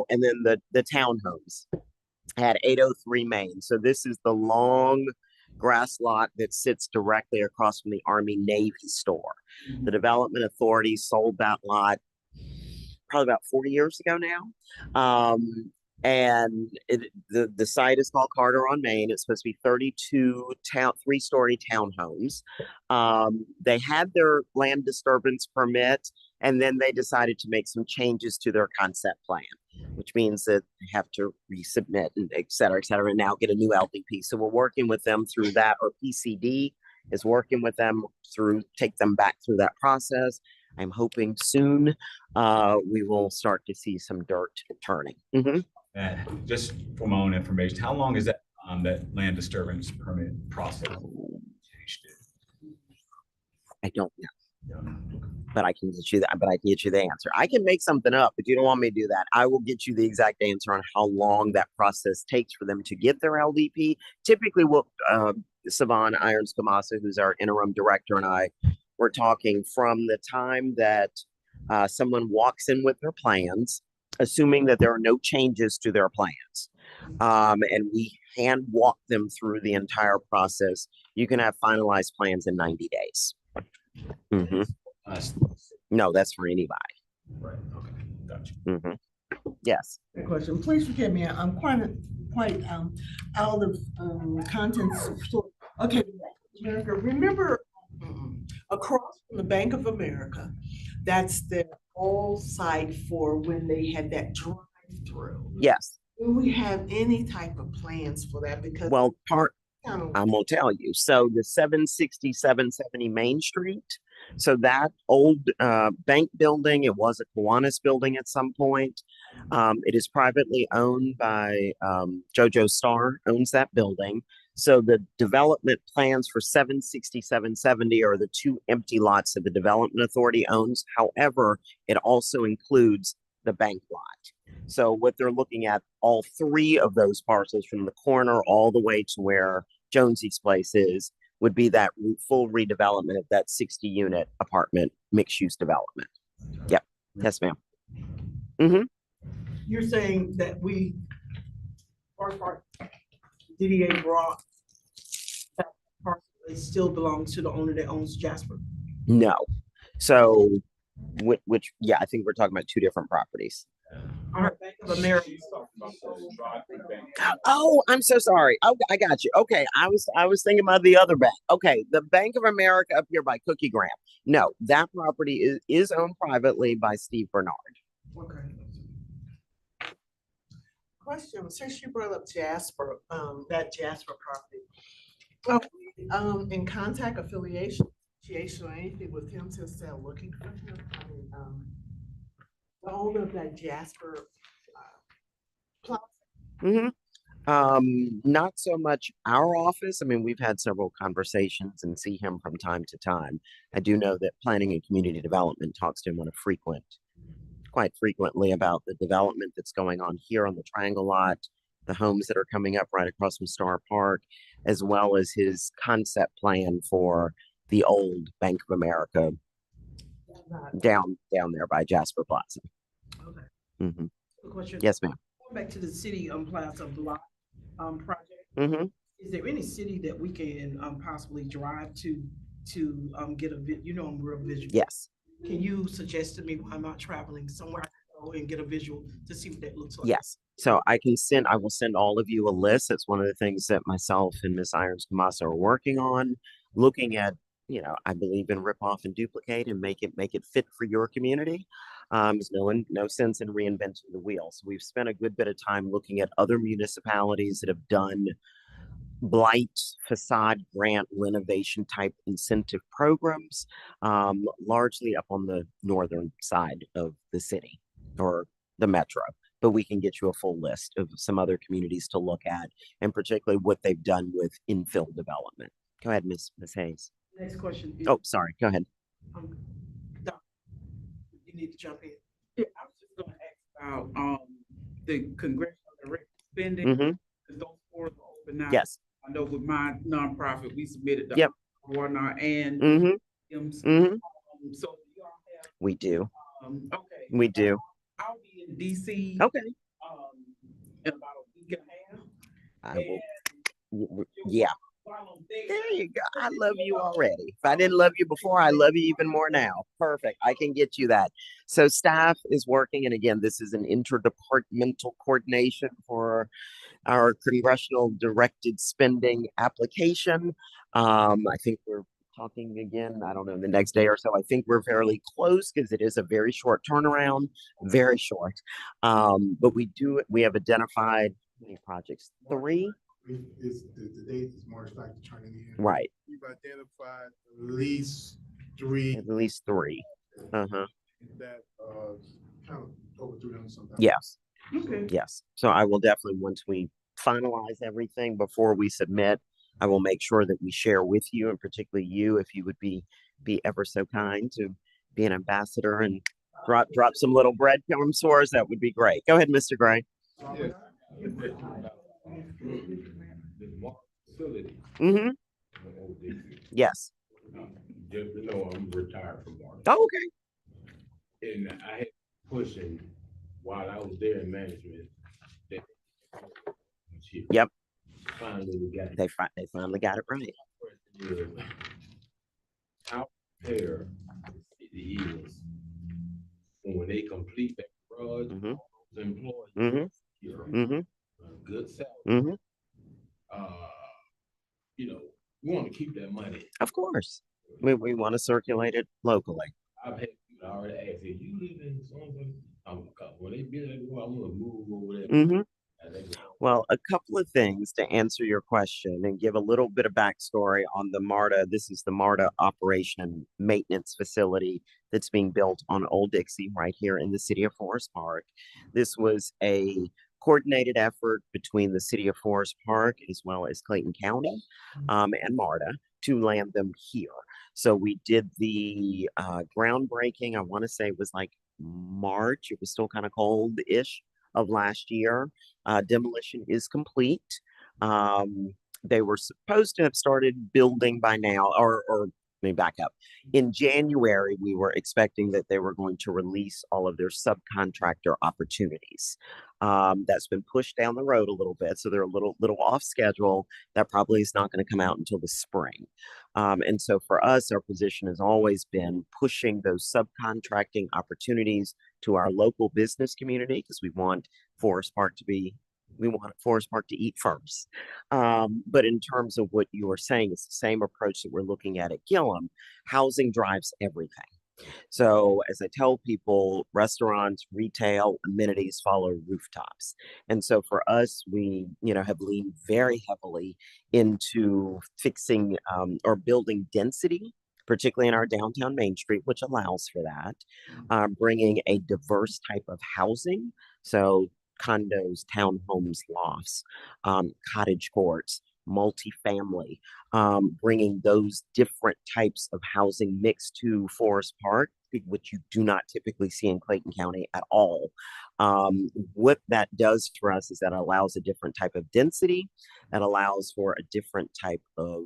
and then the townhomes at 803 Main. So this is the long grass lot that sits directly across from the Army Navy store. The Development Authority sold that lot probably about 40 years ago now. And the site is called Carter on Main. It's supposed to be 32 three-story townhomes. They had their land disturbance permit, and then they decided to make some changes to their concept plan, which means that they have to resubmit and et cetera, and now get a new LDP. So we're working with them through that, or PCD is working with them take them back through that process. I'm hoping soon we will start to see some dirt turning. And just for my own information, how long is that that land disturbance permit process? I don't know, but I can get you that. But I can get you the answer. I can make something up, but you don't want me to do that. I will get you the exact answer on how long that process takes for them to get their LDP. Typically, what Savan Irons-Kamasa, who's our interim director, and I were talking from the time that someone walks in with their plans, assuming that there are no changes to their plans, and we hand walk them through the entire process. You can have finalized plans in 90 days. No, that's for anybody. Right. Okay. Gotcha. Yes. Good question. Please forgive me. I'm quite out of contents. Okay. America, remember across from the Bank of America, that's the old site for when they had that drive-through. Yes. Do we have any type of plans for that? Because well, I'm gonna tell you. So the 760, 770 Main Street. So that old bank building, it was a Kiwanis building at some point. It is privately owned by Jojo Starr owns that building. So the development plans for 760, 770 are the two empty lots that the Development Authority owns. However, it also includes the bank lot. So what they're looking at, all three of those parcels from the corner all the way to where Jonesy's place is, would be that full redevelopment of that 60-unit apartment mixed-use development. Yep. Yes, ma'am. You're saying that DDA brought that parcel, it still belongs to the owner that owns Jasper? No. So, which yeah, I think we're talking about two different properties. All right, Bank of America. Oh, I'm so sorry. Oh, I got you. Okay, I was thinking about the other bank. Okay, the Bank of America up here by Cookie Graham. No, that property is owned privately by Steve Bernard. Okay. Question, since you brought up Jasper, that Jasper property, in contact affiliation or anything with him to sell looking for him? I mean, the owner of that Jasper plaza. Not so much our office. I mean, we've had several conversations and see him from time to time. I do know that planning and community development talks to him quite frequently about the development that's going on here on the Triangle lot, the homes that are coming up right across from Star Park, as well as his concept plan for the old Bank of America down there by Jasper Plaza. Okay. Question. Yes, ma'am. Going back to the city plaza block project. Is there any city that we can possibly drive to get a I'm real visual. Yes. Can you suggest to me why I'm not traveling somewhere I can go and get a visual to see what that looks like? Yes. So I will send all of you a list. It's one of the things that myself and Ms. Irons-Kamasa are working on, looking at, I believe in rip off and duplicate and make it fit for your community. There's no sense in reinventing the wheel. So we've spent a good bit of time looking at other municipalities that have done blight facade grant renovation type incentive programs, largely up on the northern side of the city or the metro. But we can get you a full list of some other communities to look at, and particularly what they've done with infill development. Go ahead, Ms. Hayes. Next question. is, Oh, sorry. Go ahead. Doc, you need to jump in. Yeah, I was just gonna ask about, the congressional direct spending. Mm-hmm. 'Cause those forms are open now. Yes. I know with my nonprofit, we submitted the Yep. Warner and Mm-hmm. Williams. Mm-hmm. So do y'all have, We do. okay. We do. I'll be in DC. Okay. In about a week and a half. I will. And Yeah. while I'm There you go. I love you already. If I didn't love you before, I love you even more now. Perfect. I can get you that. So staff is working, and again, this is an interdepartmental coordination for our congressional directed spending application. I think we're talking again, I don't know, the next day or so. I think we're fairly close because it is a very short turnaround, very short. But we have identified how many projects? 3? The date is March 9th to turn it in. Right. We've identified at least 3 At least 3. Uh-huh. that kind of over 300 sometimes. Yes. Okay. Yes. So I will definitely, once we finalize everything before we submit, I will make sure that we share with you, and particularly you, if you would be ever so kind to be an ambassador and drop some little breadcrumbs for us, that would be great. Go ahead, Mr. Gray. Yes. Facility. Mm-hmm. Yes. Just to know, I'm retired from Martin. Oh, okay. And I had pushing while I was there in management. Yep. Finally, we got it. They finally got it right. How fair the city is when they complete that garage, Mm-hmm. those employees Mm-hmm. here, Mm-hmm. good salary. Mm-hmm. We want to keep that money. Of course. We want to circulate it locally. I've had people already ask, if you live in something, when they build that, I want to move over there. Mm-hmm. Well, a couple of things to answer your question and give a little bit of backstory on the MARTA. This is the MARTA Operation and Maintenance Facility that's being built on Old Dixie right here in the city of Forest Park. This was a coordinated effort between the city of Forest Park as well as Clayton County and MARTA to land them here. So we did the groundbreaking, I want to say it was like March. It was still kind of cold-ish of last year. Demolition is complete. They were supposed to have started building by now, or let me back up. In January, we were expecting that they were going to release all of their subcontractor opportunities. That's been pushed down the road a little bit, so they're a little off schedule. That probably is not going to come out until the spring. And so for us, our position has always been pushing those subcontracting opportunities to our local business community, because we want Forest Park to eat first. But in terms of what you were saying, it's the same approach that we're looking at Gillum. Housing drives everything. So as I tell people, restaurants, retail, amenities follow rooftops. And so for us, we, have leaned very heavily into fixing or building density, particularly in our downtown Main Street, which allows for that, bringing a diverse type of housing. So condos, townhomes, lofts, cottage courts, multifamily, bringing those different types of housing mixed to Forest Park, which you do not typically see in Clayton County at all. What that does for us is that it allows a different type of density, that allows for a different type of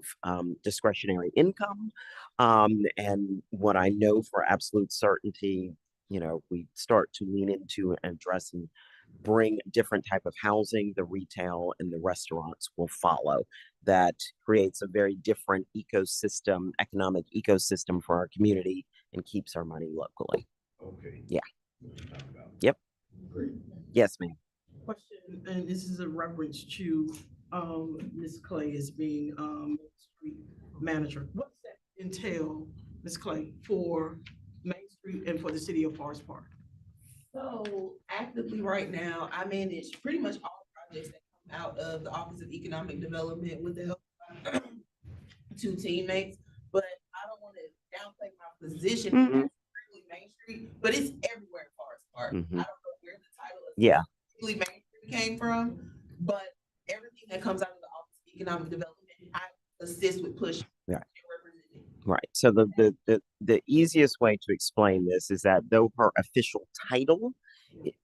discretionary income. And what I know for absolute certainty, we start to lean into and address and bring different type of housing, the retail and the restaurants will follow. That creates a very different ecosystem, economic ecosystem for our community, and keeps our money locally. Okay. Yeah. Yep. Great. Yes, ma'am. Question, and this is a reference to Ms. Clay as being street manager. What does that entail, Ms. Clay, for Main Street and for the city of Forest Park? So actively right now, I manage pretty much all projects that out of the Office of Economic Development with the help of two teammates, but I don't want to downplay my position Mhm. as strictly Main Street, but it's everywhere in Forest Park. Mhm. I don't know where the title of Yeah. strictly Main Street came from, but everything that comes out of the Office of Economic Development, I assist with pushing. Yeah. and representing. Right. So the easiest way to explain this is that though her official title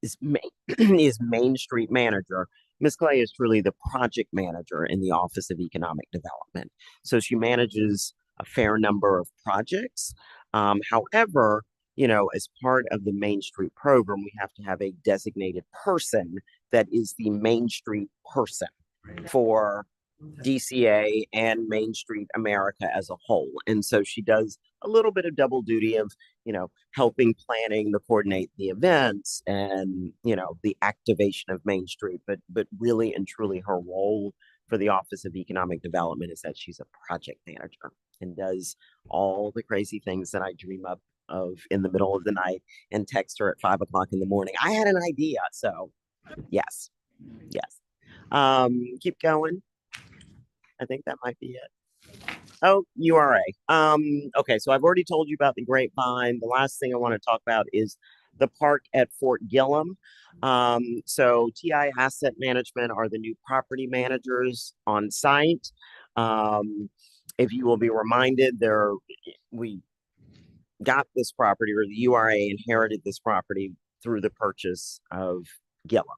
is is Main Street Manager, Ms. Clay is truly the project manager in the Office of Economic Development. So she manages a fair number of projects. However, you know, as part of the Main Street program, we have to have a designated person that is the Main Street person for DCA and Main Street America as a whole. And so she does a little bit of double duty of, you know, helping planning, the coordinate the events and, you know, the activation of Main Street. But really and truly her role for the Office of Economic Development is that she's a project manager and does all the crazy things that I dream up of in the middle of the night and text her at 5 o'clock in the morning. I had an idea. So yes. Yes. Keep going. I think that might be it. Oh, URA. Okay, so I've already told you about the Grapevine. The last thing I want to talk about is the park at Fort Gillum. So TI Asset Management are the new property managers on site. If you will be reminded, we got this property, or the URA inherited this property through the purchase of Gillum.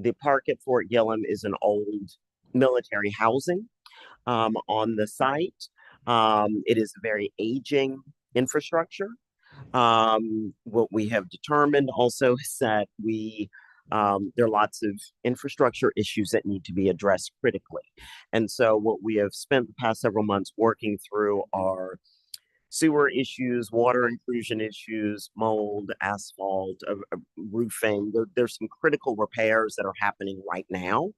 The park at Fort Gillum is an old military housing on the site. It is a very aging infrastructure. What we have determined also is that there are lots of infrastructure issues that need to be addressed critically. And so what we have spent the past several months working through are sewer issues, water intrusion issues, mold, asphalt, roofing. There's some critical repairs that are happening right now.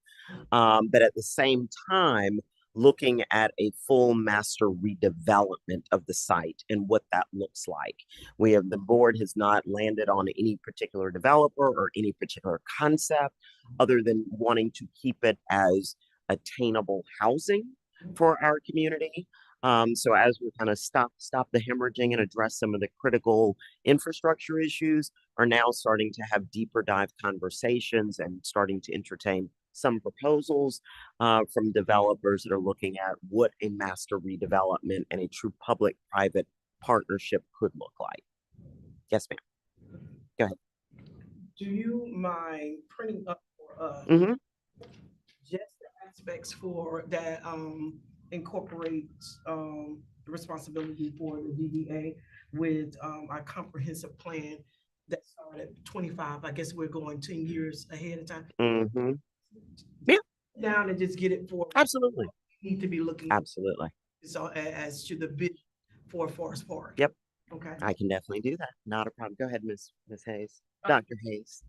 But at the same time, looking at a full master redevelopment of the site and what that looks like. The board has not landed on any particular developer or any particular concept other than wanting to keep it as attainable housing for our community. So as we kind of stop the hemorrhaging and address some of the critical infrastructure issues, are now starting to have deeper dive conversations and starting to entertain some proposals from developers that are looking at what a master redevelopment and a true public-private partnership could look like. Yes, ma'am. Go ahead. Do you mind printing up for us Mhm. just the aspects for that incorporates the responsibility for the DDA with our comprehensive plan that started at 25? I guess we're going 10 years ahead of time. Mm-hmm. Yeah. Down and just get it for. Absolutely. Need to be looking. Absolutely. So as to the vision for Forest Park. Yep. Okay. I can definitely do that. Not a problem. Go ahead, Miss Hayes. Dr. Hayes.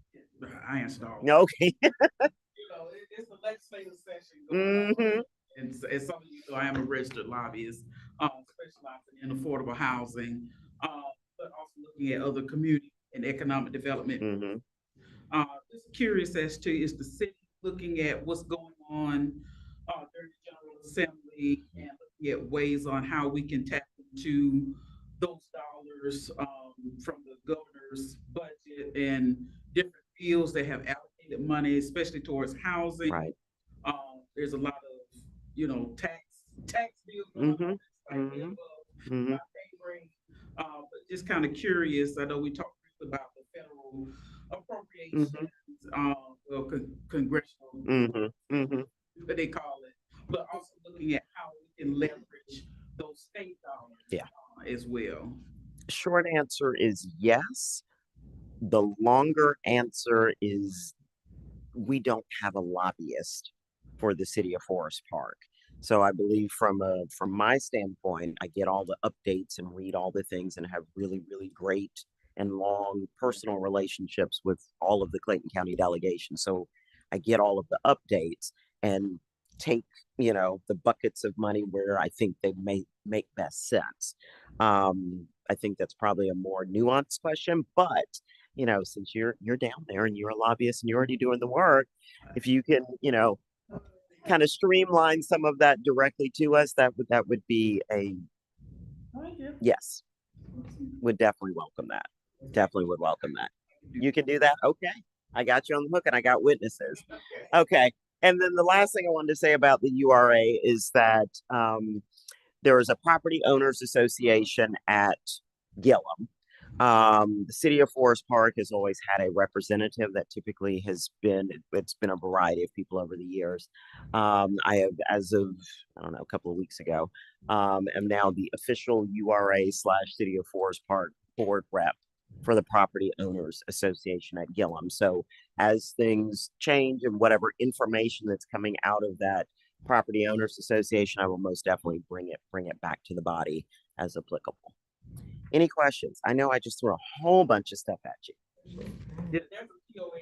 I answered all. No, okay. You know, it's a legislative session going Mm-hmm. on. And as some of you know, I am a registered lobbyist, specializing in affordable housing, but also looking at other community and economic development. Mm-hmm. Just curious as to, is the city looking at what's going on during the General Assembly and looking at ways on how we can tap into those dollars from the governor's budget and different fields that have allocated money, especially towards housing. Right. There's a lot of, you know, tax bills. Mm-hmm. Mm-hmm. But just kind of curious. I know we talked about the federal appropriations, congressional, what they call it, but also looking at how we can leverage those state dollars as well. Short answer is yes. The longer answer is we don't have a lobbyist for the city of Forest Park. So I believe from my standpoint, I get all the updates and read all the things and have really, really great and long personal relationships with all of the Clayton County delegation. So I get all of the updates and take, you know, the buckets of money where I think they may make best sense. I think that's probably a more nuanced question, but you know, since you're down there and you're a lobbyist and you're already doing the work, if you can, you know, kind of streamline some of that directly to us, that would be a yes. Would definitely welcome that. Definitely would welcome that. You can do that? Okay. I got you on the hook and I got witnesses. Okay. And then the last thing I wanted to say about the URA is that there is a property owners association at Gillum. The city of Forest Park has always had a representative that typically it's been a variety of people over the years. I have, as of, I don't know, a couple of weeks ago, am now the official URA/City of Forest Park board rep for the Property Owners Association at Gillum. So as things change and whatever information that's coming out of that Property Owners Association, I will most definitely bring it back to the body as applicable. Any questions? I know I just threw a whole bunch of stuff at you. There's a POA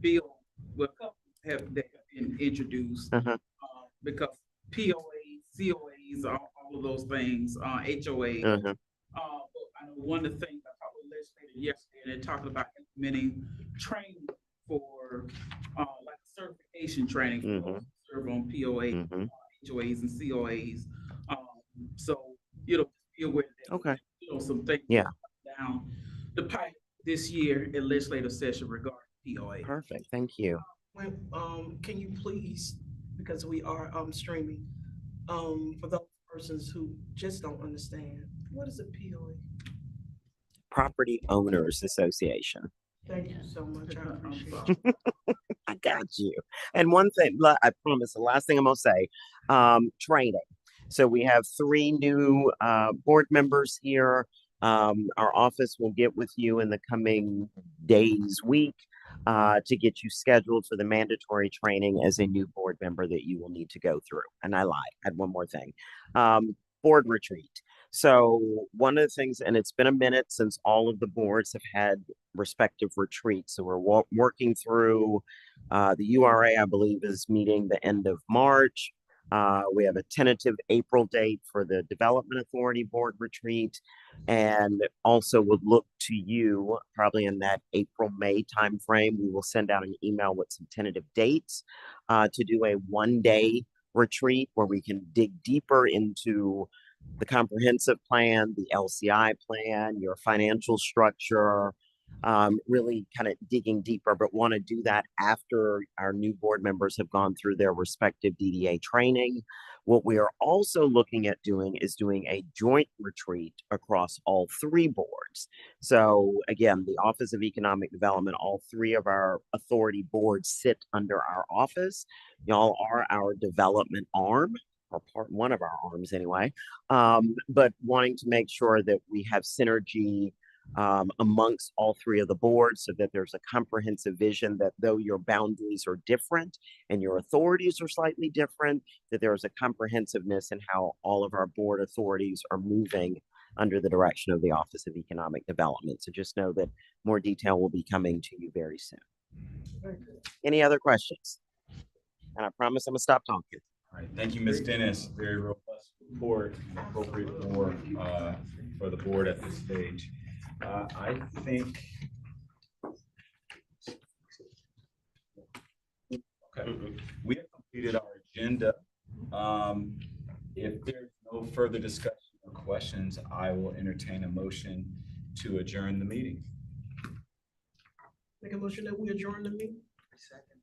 bill, well, a couple have been introduced, because POA, COAs, all of those things, HOA. But I know one of the things I talked with the legislator yesterday, and they're talking about implementing training for, like certification training for those who serve on POA, HOAs and COAs. So, you know, be aware that, you know, some things down the pipe this year in legislative session regarding POA. Perfect. Thank you. When, can you please, because we are streaming, for those persons who just don't understand, what is a POA? Property Owners Association. Thank you so much. I appreciate it. I got you. And one thing, I promise, the last thing I'm gonna say, training. So we have 3 new board members here. Our office will get with you in the coming days, week, to get you scheduled for the mandatory training as a new board member that you will need to go through. And I lied, I had one more thing. Board retreat. So one of the things, and it's been a minute since all of the boards have had respective retreats. So we're working through the URA, I believe, is meeting the end of March. We have a tentative April date for the Development Authority Board retreat, and also would look to you probably in that April-May timeframe. We will send out an email with some tentative dates to do a one-day retreat where we can dig deeper into the comprehensive plan, the LCI plan, your financial structure, really kind of digging deeper, but want to do that after our new board members have gone through their respective DDA training. What we are also looking at doing is doing a joint retreat across all 3 boards. So again, the Office of Economic Development, all 3 of our authority boards sit under our office. Y'all are our development arm, or one of our arms anyway, but wanting to make sure that we have synergy amongst all 3 of the boards so that there's a comprehensive vision that though your boundaries are different and your authorities are slightly different, that there's a comprehensiveness in how all of our board authorities are moving under the direction of the Office of Economic Development. So just know that more detail will be coming to you very soon. Any other questions? And I promise I'm gonna stop talking. All right, thank you, Ms. Dennis. Very robust report, appropriate for the board at this stage. I think. Okay, we have completed our agenda. If there's no further discussion or questions, I will entertain a motion to adjourn the meeting. Make a motion that we adjourn the meeting. Second.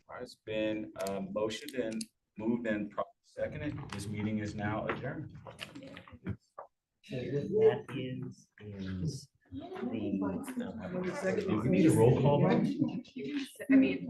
All right, it's been motioned and moved and seconded. This meeting is now adjourned. That is the. Do we need a roll call? I mean.